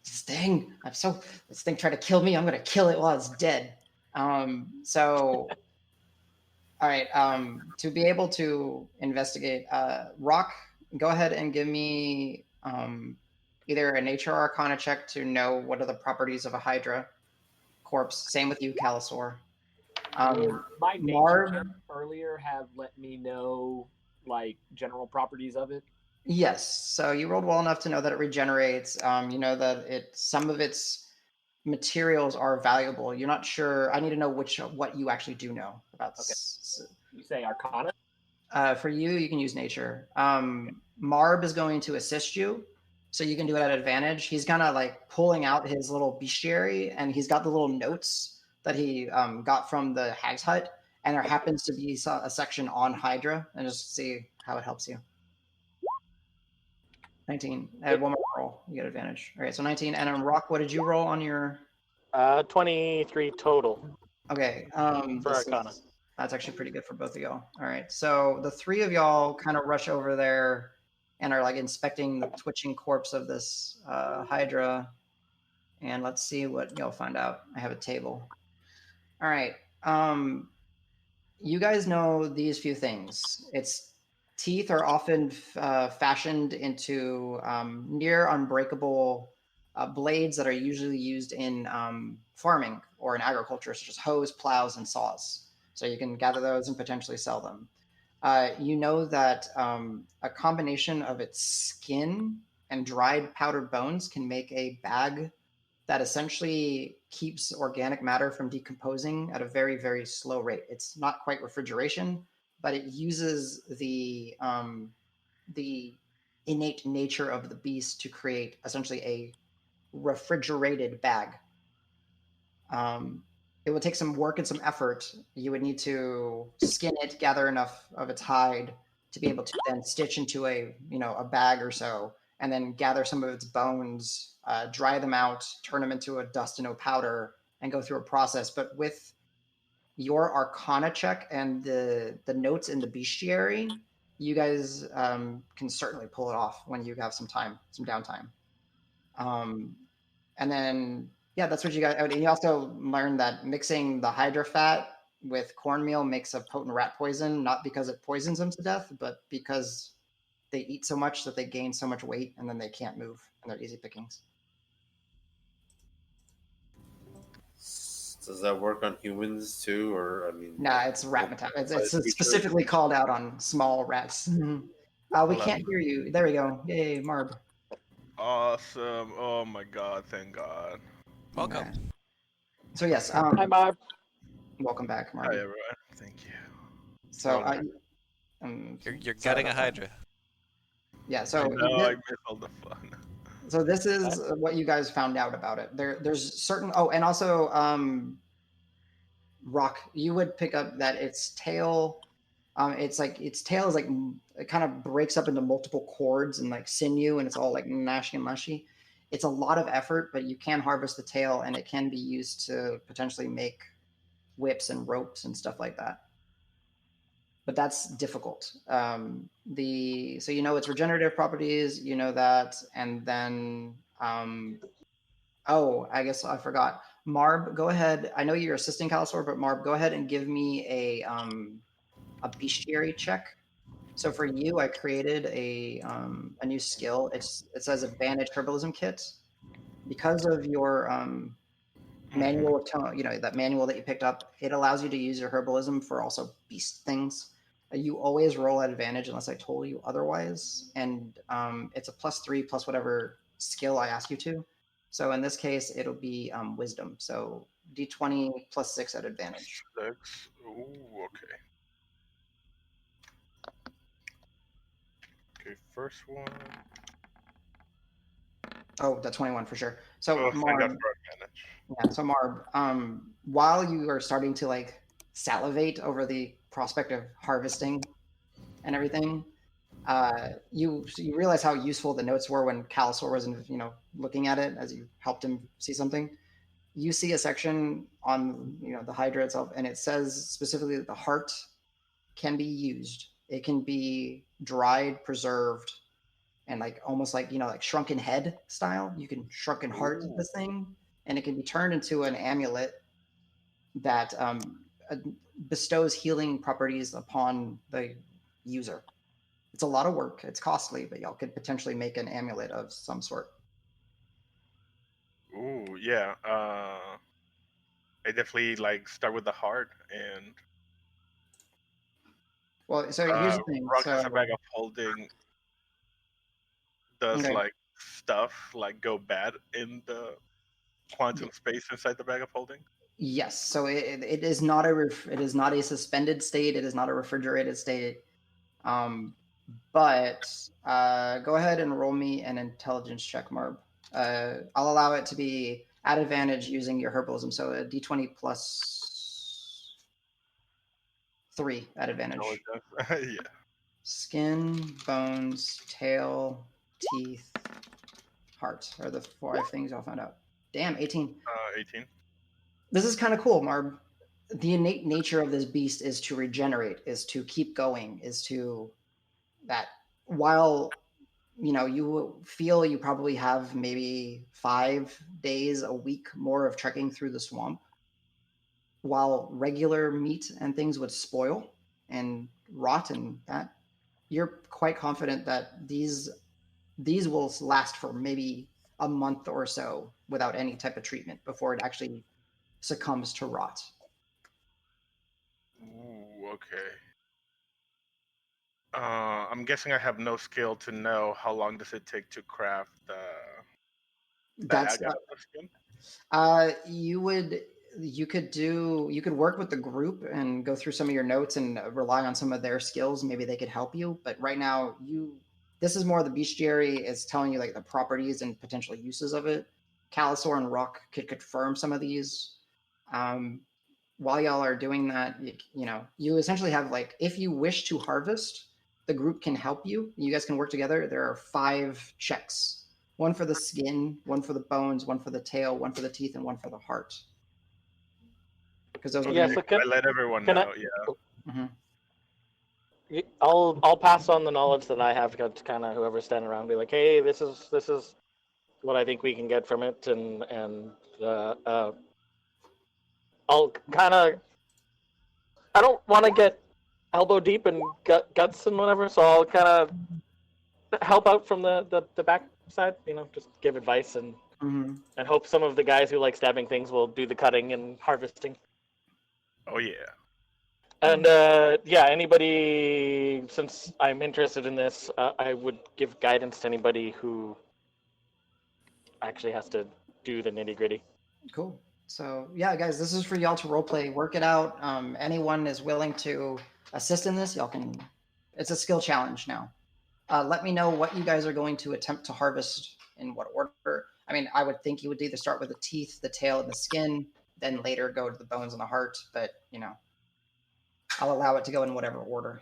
this thing tried to kill me. I'm going to kill it while it's dead. All right. To be able to investigate, Roque, go ahead and give me either a nature or arcana check to know what are the properties of a Hydra corpse. Same with you, Calisor. My nature Marb check earlier have let me know like general properties of it. Yes. So you rolled well enough to know that it regenerates. You know that some of its materials are valuable. You're not sure. I need to know what you actually do know about. Okay. You say arcana? For you can use nature. Marb is going to assist you. so you can do it at advantage. He's kind of like pulling out his little bestiary, and he's got the little notes that he got from the Hag's Hut, and there happens to be a section on Hydra, and just see how it helps you. 19. Add one more roll. You get advantage. All right, so 19. And then Roque, what did you roll on your? 23 total. Okay. For Arcana. That's actually pretty good for both of y'all. All right, so the three of y'all kind of rush over there and are like inspecting the twitching corpse of this Hydra. And let's see what y'all find out. I have a table. All right. You guys know these few things. Its teeth are often fashioned into near unbreakable blades that are usually used in farming or in agriculture, such as hoes, plows, and saws. So you can gather those and potentially sell them. You know that a combination of its skin and dried powdered bones can make a bag that essentially keeps organic matter from decomposing at a very, very slow rate. It's not quite refrigeration, but it uses the innate nature of the beast to create essentially a refrigerated bag. It would take some work and some effort. You would need to skin it, gather enough of its hide to be able to then stitch into a bag or so, and then gather some of its bones, dry them out, turn them into a dust and a powder, and go through a process. But with your Arcana check and the notes in the bestiary, you guys can certainly pull it off when you have some time, some downtime. And then, yeah, that's what you got. And you also learned that mixing the Hydra fat with cornmeal makes a potent rat poison, not because it poisons them to death, but because they eat so much that they gain so much weight and then they can't move and they're easy pickings. Does that work on humans too, or I mean? Nah, it's rat metabolism. It's specifically called out on small rats. We can't hear you. There we go. Yay, Marb. Awesome. Oh my god, thank God. Welcome. Okay. So yes, Hi, Marb. welcome back, Marb. Hi everyone. Thank you. So You're gutting a Hydra. Yeah, so I miss all the fun. So this is what you guys found out about it. There's certain. Oh, and also, Roque, you would pick up that its tail. Its tail is like it kind of breaks up into multiple cords and like sinew, and it's all like gnashy and mushy. It's a lot of effort, but you can harvest the tail, and it can be used to potentially make whips and ropes and stuff like that. But that's difficult. So its regenerative properties, you know that, and then I guess I forgot. Marb, go ahead. I know you're assisting Calisor, but Marb, go ahead and give me a bestiary check. So for you, I created a new skill. It says Advantage Herbalism Kit. Because of your manual of tone, that manual that you picked up, it allows you to use your herbalism for also beast things. You always roll at advantage unless I told you otherwise, and it's a +3 plus whatever skill I ask you to. So in this case, it'll be wisdom. So d20 plus 6 at advantage. 6. Ooh, okay. Okay, first one. Oh, the 21 for sure. So Thank God Marb, for advantage. yeah. So Marb, while you are starting to like salivate over the prospect of harvesting and everything, you realize how useful the notes were when Calisor was, looking at it as you helped him see something. You see a section on, the Hydra itself, and it says specifically that the heart can be used. It can be dried, preserved, and like almost like like shrunken head style. You can shrunken heart this thing, and it can be turned into an amulet that bestows healing properties upon the user. It's a lot of work. It's costly, but y'all could potentially make an amulet of some sort. Ooh, yeah. I definitely start with the heart and. Well, so here's the thing. Roque is a bag of holding. Does Okay. stuff go bad in the quantum space inside the bag of holding? Yes. So it is not a suspended state. It is not a refrigerated state. but go ahead and roll me an intelligence check, Marb. I'll allow it to be at advantage using your herbalism, so a d20 plus 3 at advantage. Yeah. Skin, bones, tail, teeth, heart are the 5 things I'll find out. Damn, 18. 18. This is kind of cool, Marb. The innate nature of this beast is to regenerate, is to keep going, is to that while you feel you probably have maybe 5 days a week more of trekking through the swamp, while regular meat and things would spoil and rot and that, you're quite confident that these will last for maybe a month or so without any type of treatment before it actually succumbs to rot. Ooh, okay. I'm guessing I have no skill to know how long does it take to craft the That's bag out of the skin. you could work with the group and go through some of your notes and rely on some of their skills. Maybe they could help you, but right now this is more the bestiary is telling you like the properties and potential uses of it. Calisor and Roque could confirm some of these. While y'all are doing that, you essentially have like, if you wish to harvest, the group can help you. You guys can work together. There are 5 checks. 1 for the skin, 1 for the bones, 1 for the tail, 1 for the teeth, and 1 for the heart. Because those are Yeah, the so I let everyone can I- know. Yeah. Mhm. I'll pass on the knowledge that I have to kind of whoever's standing around, be like, hey, this is what I think we can get from it, and I'll kind of, I don't want to get elbow deep and guts and whatever, so I'll kind of help out from the back side, just give advice and hope some of the guys who like stabbing things will do the cutting and harvesting. Oh yeah. And anybody, since I'm interested in this, I would give guidance to anybody who actually has to do the nitty gritty. Cool. So yeah, guys, this is for y'all to roleplay, work it out. Anyone is willing to assist in this, y'all can. It's a skill challenge now. Let me know what you guys are going to attempt to harvest in what order. I mean, I would think you would either start with the teeth, the tail, and the skin, then later go to the bones and the heart. But I'll allow it to go in whatever order.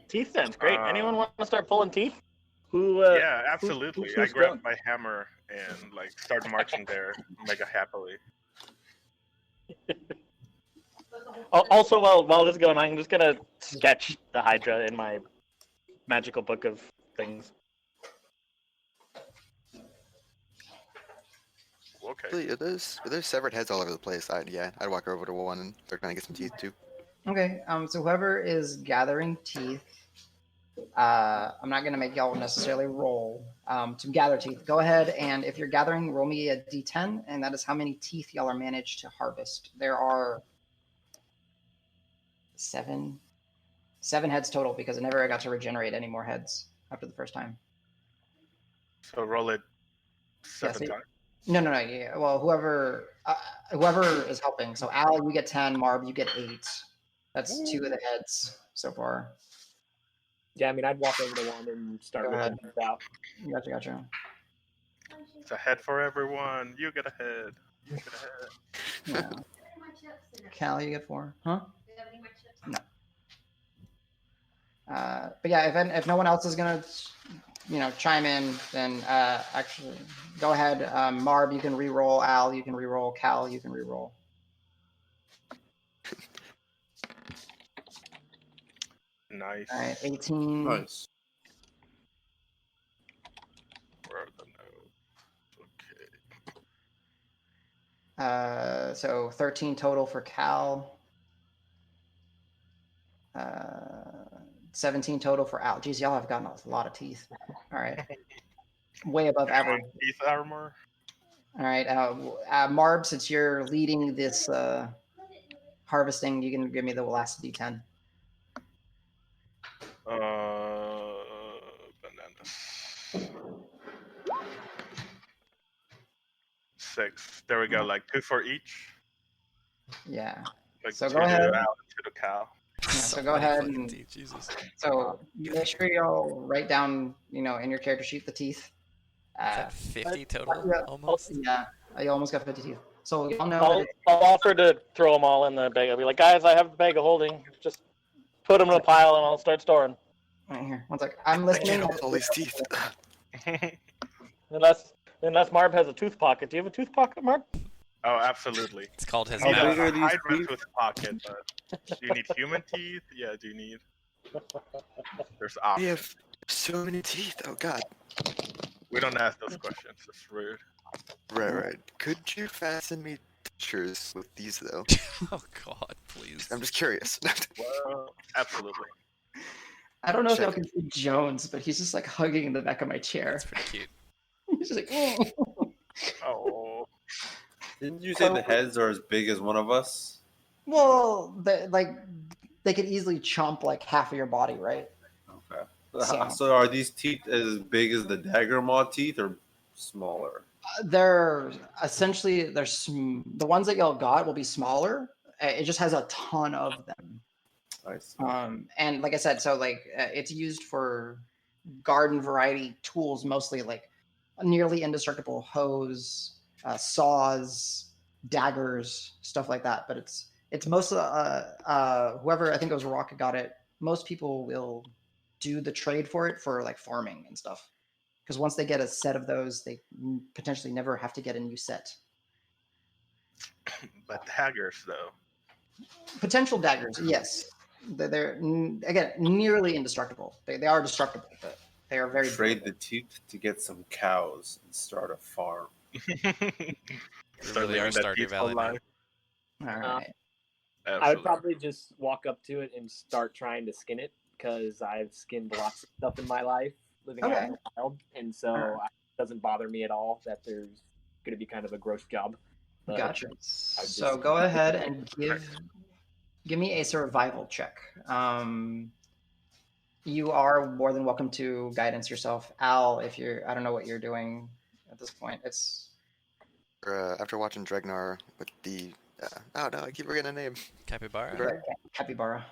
Teeth sounds great. Anyone want to start pulling teeth? Yeah, absolutely. I who's grabbed going? my hammer and start marching there mega happily. Also, while this is going, I'm just gonna sketch the Hydra in my magical book of things. Okay. Actually, are those severed heads all over the place? I'd walk over to one and start trying to get some teeth too. Okay. So whoever is gathering teeth, I'm not going to make y'all necessarily roll to gather teeth. Go ahead and if you're gathering, roll me a d10, and that is how many teeth y'all are managed to harvest. There are 7 heads total because I never got to regenerate any more heads after the first time. So roll it 7 so- times. No. Yeah. Well, whoever is helping. So Al, you get 10. Marb, you get 8. That's 2 of the heads so far. Yeah, I mean, I'd walk over to one and start Go ripping things out. Gotcha. It's a head for everyone. You get a head. You get a head. Yeah. Cal, you get 4. Huh? No. But yeah, if no one else is gonna, chime in, then actually go ahead. Marb, you can re-roll. Al, you can re-roll. Cal, you can re-roll. Nice. All right, 18. Nice. Where are the notes? Okay. So 13 total for Cal. 17 total for Al. Geez, y'all have gotten a lot of teeth. All right. Way above average. Teeth armor. All right. Marb, since you're leading this harvesting, you can give me the last D10. Bananas. 6. There we go. 2 for each. Yeah. Like So 2 go ahead. to Al and 2 to Cal. Yeah, So go ahead Fucking and teeth, Jesus. so you make sure you all write down, in your character sheet the teeth. Is that 50 total? Yeah. Almost? Yeah, you almost got 50 teeth. So y'all know that I'll offer to throw them all in the bag. I'll be like, guys, I have the bag of holding. Just put them in a pile and I'll start storing. right here. One sec. I'm I listening. can't hold all these teeth. Unless Marb has a tooth pocket. Do you have a tooth pocket, Marb? Oh, absolutely. It's called his How You know, big mouth. are a these Hydra teeth? tooth pocket, but do you need human teeth? Yeah, do you need? There's I options. have so many teeth. Oh god. We don't ask those questions. It's rude. Right. Could you fasten me pictures with these though? Oh God, please. I'm just curious. Well, absolutely. I don't know if y'all Check. can see Jones, but he's just like hugging the back of my chair. That's pretty cute. He's just like, "Oh." Oh, Didn't you say the heads are as big as one of us? Well, they could easily chomp like half of your body, right? Okay. So- So are these teeth as big as the dagger maw teeth or smaller? They're essentially the ones that y'all got will be smaller. It just has a ton of them. I see. And like I said, so it's used for garden variety tools, mostly like nearly indestructible hoes, saws, daggers, stuff like that. But it's mostly whoever, I think it was Roque got it. Most people will do the trade for it for like farming and stuff. Because once they get a set of those, they potentially never have to get a new set. but daggers though. Potential daggers, yes. They're again nearly indestructible. They are destructible, but they are very Trade durable. the teeth to get some cows and start a farm. Start really are living that Stardew peaceful Valley, man. life. All right. I would Absolutely. probably just walk up to it and start trying to skin it because I've skinned lots of stuff in my life living out Okay. in the wild, and so it doesn't bother me at all that there's going to be kind of a gross job. But Gotcha. just- So go ahead and give me a survival check. You are more than welcome to guidance yourself, Al. If you're, I don't know what you're doing at this point. It's After watching Dregnar with the oh no, I keep forgetting the name. Capybara? Right. capybara.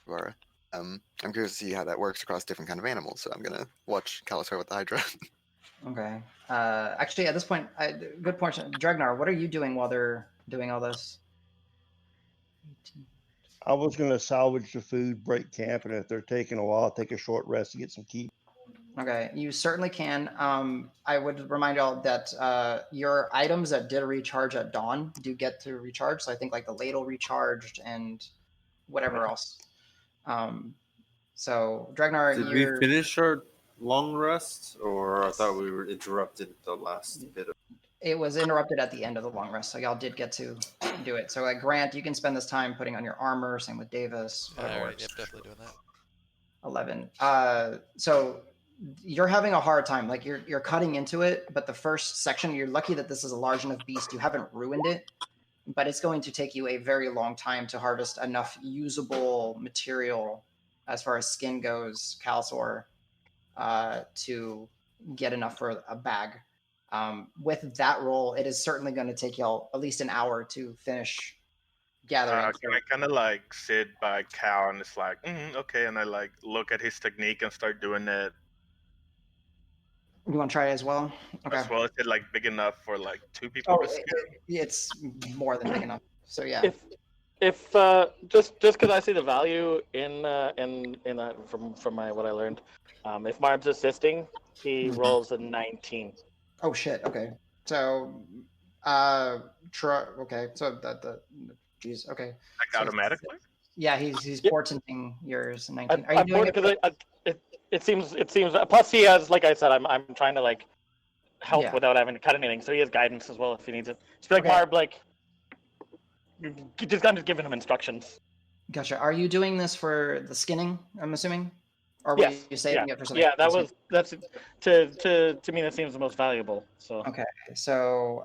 Barbara. I'm curious to see how that works across different kind of animals. So I'm gonna watch Calisor with the Hydra. Okay. Actually, at this point, good point. Dregnar, what are you doing while they're doing all this? I was going to salvage the food, break camp, and if they're taking a while, take a short rest to get some keep. Okay, you certainly can. I would remind y'all that your items that did recharge at dawn do get to recharge. So I think like the ladle recharged and whatever else. So Dregnar, Did we finish our long rest, or I thought we were interrupted the last bit of? it was interrupted at the end of the long rest, so y'all did get to do it. So like Grant, you can spend this time putting on your armor. Same with Davis. Whatever All right, works. yep, definitely doing that. 11. So you're having a hard time. Like you're cutting into it, but the first section, you're lucky that this is a large enough beast. You haven't ruined it, but it's going to take you a very long time to harvest enough usable material as far as skin goes, Calisor, to get enough for a bag. With that roll, it is certainly going to take y'all at least an hour to finish gathering. Can I kind of like sit by Cal and it's like, okay, and I like look at his technique and start doing it You want to try it as well? Okay. as well. Is it like big enough for like two people Oh, to skin? it's more than big enough. So yeah. If just because I see the value in that from my what I learned, if Marb's assisting, he rolls a 19. Oh shit. Okay. So, okay. So geez. Okay. Like So- automatically? Yeah, he's Yep. portenting yours 19. Are you I'm doing it? because it seems plus he has, like I said, I'm trying to like help Yeah. without having to cut anything, so he has guidance as well if he needs it. Just be like Okay. Marb, like I'm just giving him instructions. Gotcha. Are you doing this for the skinning? I'm assuming, or were Yes. you saving it for something? Yeah, that's to me that seems the most valuable. So Okay. So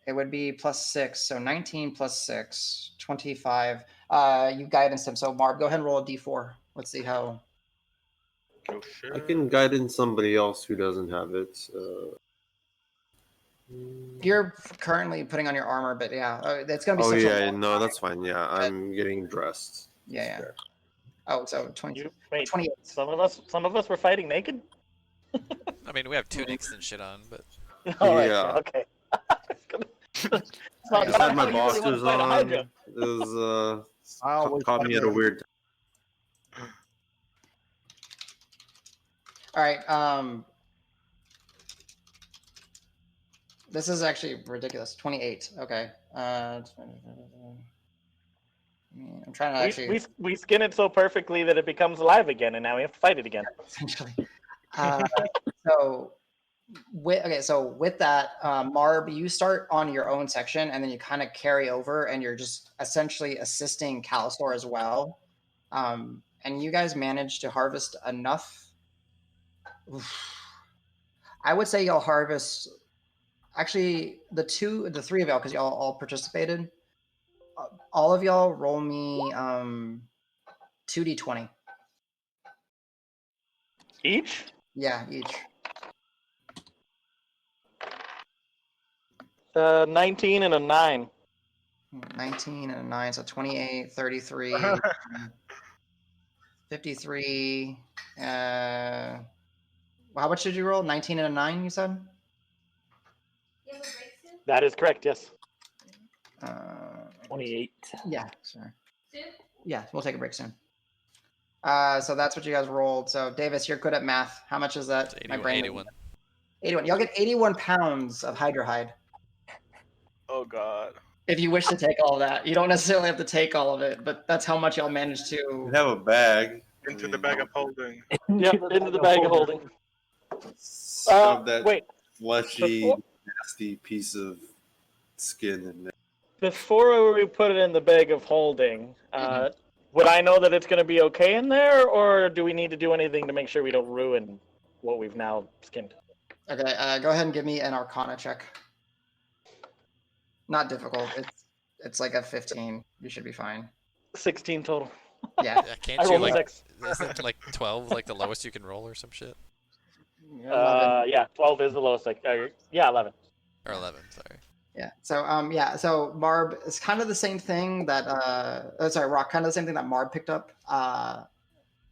it would be +6. So 19 + 6, 25. You guidance him. So Marb, go ahead and roll a d4. Let's see how. Oh shit. I can guide in somebody else who doesn't have it. You're currently putting on your armor, but yeah, it's gonna be. Oh such a yeah, long no, time. that's fine. Yeah, I'm getting dressed. Yeah, yeah. There. Oh, so 20, You wait. 28. Some of us were fighting naked. I mean, we have tunics and shit on, but All right. Yeah. Okay. It's I not just I had my how you really want to boxers fight a on. Hydra. It was I always caught me at a fight weird time. All right. This is actually ridiculous. 28. Okay. I'm trying to actually. We skin it so perfectly that it becomes alive again, and now we have to fight it again. Essentially. So with that, Marb, you start on your own section, and then you kind of carry over, and you're just essentially assisting Calisor as well. And you guys managed to harvest enough. I would say y'all harvest. Actually, the three of y'all, because y'all all participated. All of y'all roll me 2d20. Each? Yeah, each. 19 and a 9. 19 and a 9, so 28, 33, 53. How much did you roll? 19 and a 9, you said? That is correct, yes. 28. Yeah, sure. Yeah, we'll take a break soon. So that's what you guys rolled. So Davis, you're good at math. How much is that? 81. 81. Y'all get 81 pounds of Hydra hide. Oh god. If you wish to take all of that. You don't necessarily have to take all of it, but that's how much y'all managed to. You have a bag. Into the bag of holding. Yep, into the bag of holding. Shove that Wait. fleshy, Before- nasty piece of skin in there. Before we put it in the bag of holding, would I know that it's going to be okay in there, or do we need to do anything to make sure we don't ruin what we've now skinned? Okay, go ahead and give me an Arcana check. Not difficult. It's like a 15. You should be fine. 16 total. Yeah. Yeah, can't I you rolled a like? 6. Isn't like 12 like the lowest you can roll or some shit? 11. Yeah, 12 is the lowest. Yeah, 11. Or 11, sorry. Yeah. So Marb is kind of the same thing that Roque, kind of the same thing that Marb picked up.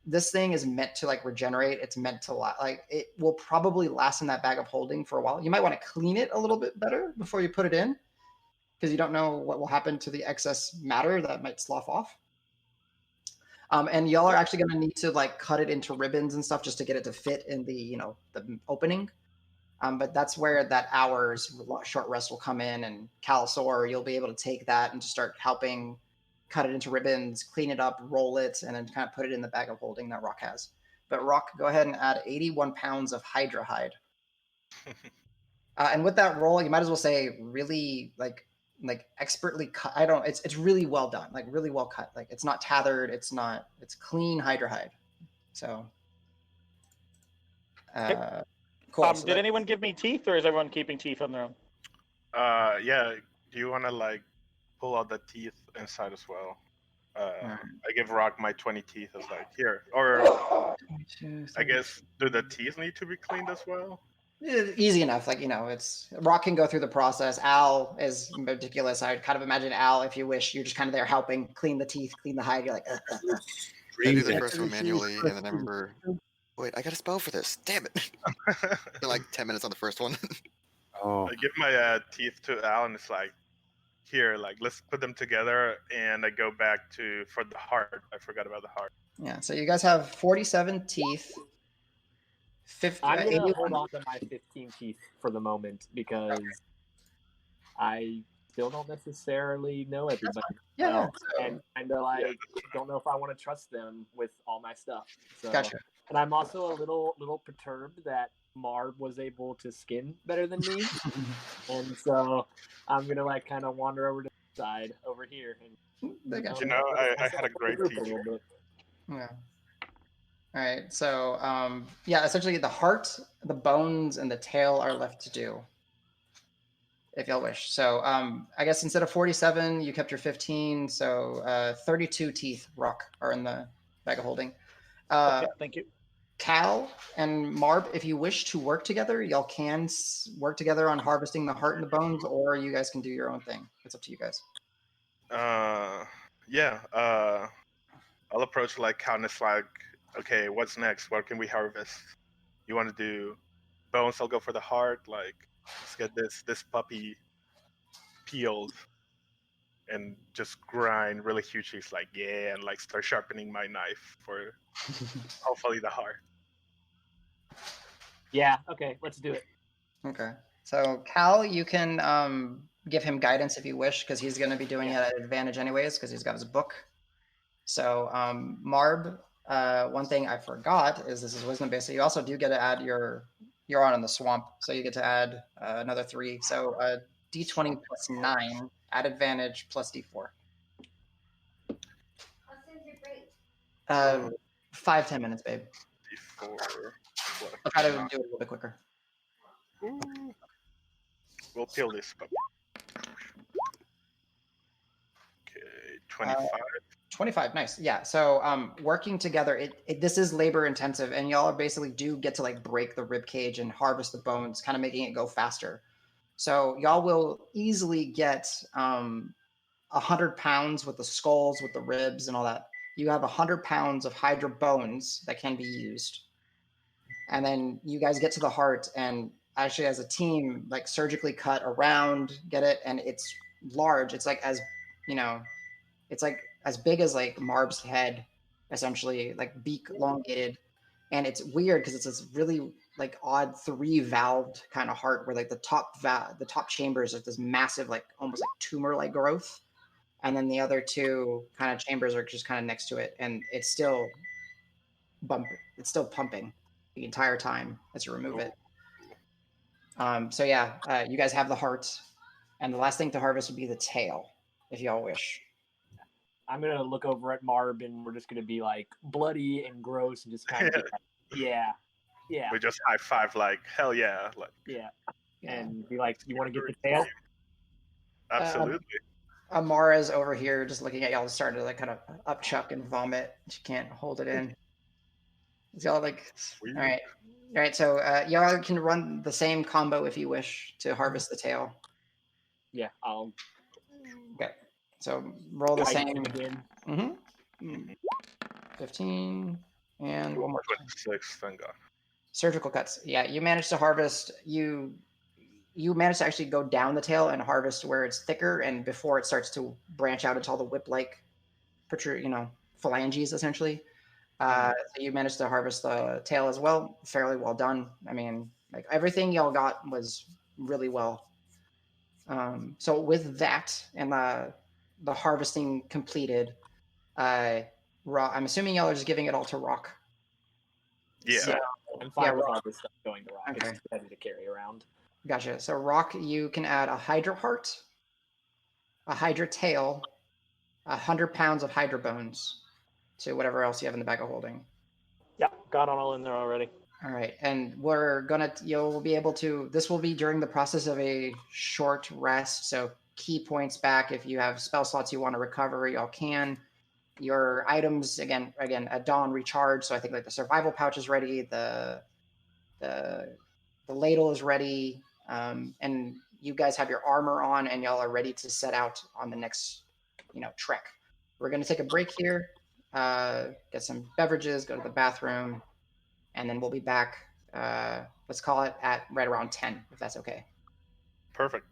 This thing is meant to like regenerate. It's meant to like it will probably last in that bag of holding for a while. You might want to clean it a little bit better before you put it in, because you don't know what will happen to the excess matter that might slough off. And y'all are actually going to need to like cut it into ribbons and stuff just to get it to fit in the the opening. But that's where that hour's short rest will come in, and Calisor, you'll be able to take that and just start helping cut it into ribbons, clean it up, roll it, and then kind of put it in the bag of holding that Roque has. But Roque, go ahead and add 81 pounds of Hydra hide. And with that roll, you might as well say really like expertly cut. It's really well done, like really well cut. Like it's not tethered, it's clean Hydra hide. So cool. Did anyone give me teeth, or is everyone keeping teeth on their own? Yeah. Do you want to like pull out the teeth inside as well? I give Roque my 20 teeth as like here, or 22, I guess do the teeth need to be cleaned as well? Easy enough. Like, it's Roque can go through the process. Al is ridiculous. I would kind of imagine Al, if you wish, you're just kind of there helping clean the teeth, clean the hide. You're like, I do the first one manually, and then I remember, wait, I got a spell for this. Damn it! Been like 10 minutes on the first one. Oh, I give my teeth to Al, and it's like, here, like let's put them together, and I go back for the heart. I forgot about the heart. Yeah. So you guys have 47 teeth. 50. I'm gonna 81. hold on to my 15 teeth for the moment because I still don't necessarily know everybody. Yeah. Well, and kind of like don't know if I want to trust them with all my stuff. So, Gotcha. And I'm also a little perturbed that Marb was able to skin better than me, and so I'm gonna like kind of wander over to the side over here. And You know, I had a great teacher. Yeah. All right. So essentially the heart, the bones, and the tail are left to do, if y'all wish. So I guess instead of 47, you kept your 15. So 32 teeth, Roque, are in the bag of holding. Okay, thank you. Cal and Marb, if you wish to work together, y'all can work together on harvesting the heart and the bones, or you guys can do your own thing. It's up to you guys. Yeah. I'll approach like Countess like, okay, what's next? What can we harvest? You want to do bones? I'll go for the heart. Like, let's get this puppy peeled and just grind really huge. He's like, yeah, and like start sharpening my knife for hopefully the heart. Yeah. Okay. Let's do it. Okay. So Cal, you can give him guidance if you wish, because he's going to be doing it at advantage anyways, because he's got his book. So Marb, one thing I forgot is this is wisdom based. So you also do get to add you're on in the swamp, so you get to add another 3. So D20 plus 9 at advantage plus D4. 5-10 minutes, babe. D4. I'll try to do it a little bit quicker. Ooh. We'll peel this puppy. Okay, 25. 25, nice. Yeah. So working together, this is labor intensive, and y'all basically do get to like break the rib cage and harvest the bones, kind of making it go faster. So y'all will easily get 100 pounds with the skulls, with the ribs and all that. You have 100 pounds of Hydra bones that can be used. And then you guys get to the heart and actually as a team, like surgically cut around, get it. And it's large. It's like it's like as big as like Marb's head, essentially, like beak elongated. And it's weird because it's this really like odd 3-valved kind of heart where like the top chambers is this massive, like almost like tumor-like growth. And then the other 2 kind of chambers are just kind of next to it. And it's still pumping the entire time as you remove it. So yeah, you guys have the heart. And the last thing to harvest would be the tail, if y'all wish. I'm gonna look over at Marb and we're just gonna be like bloody and gross and just kind of yeah. We just high five like hell yeah, like and be like, you want to get the tail? Absolutely. Amara's over here just looking at y'all, starting to like kind of upchuck and vomit. She can't hold it in. It's y'all like, Sweet. all right. So y'all can run the same combo if you wish to harvest the tail. Yeah, I'll. Okay. So roll the same. Again. 15 and one more. 26. Thank God. Surgical cuts. Yeah, you managed to harvest. You managed to actually go down the tail and harvest where it's thicker and before it starts to branch out into all the whip-like, phalanges essentially. So you managed to harvest the tail as well. Fairly well done. I mean, like everything y'all got was really well. So with that and the harvesting completed, I'm assuming y'all are just giving it all to Roque. Yeah. So, I'm fine with all this stuff going to Roque. Okay. It's heavy to carry around. Gotcha. So Roque, you can add a Hydra heart, a Hydra tail, 100 pounds of Hydra bones to whatever else you have in the bag of holding. Yeah, got it all in there already. All right, and you'll be able to. This will be during the process of a short rest, so key points back. If you have spell slots you want to recover, y'all can. Your items again at dawn recharge. So I think like the survival pouch is ready, the ladle is ready, and you guys have your armor on, and y'all are ready to set out on the next trek. We're going to take a break here, get some beverages, go to the bathroom, and then we'll be back. Let's call it at right around 10, if that's okay. Perfect.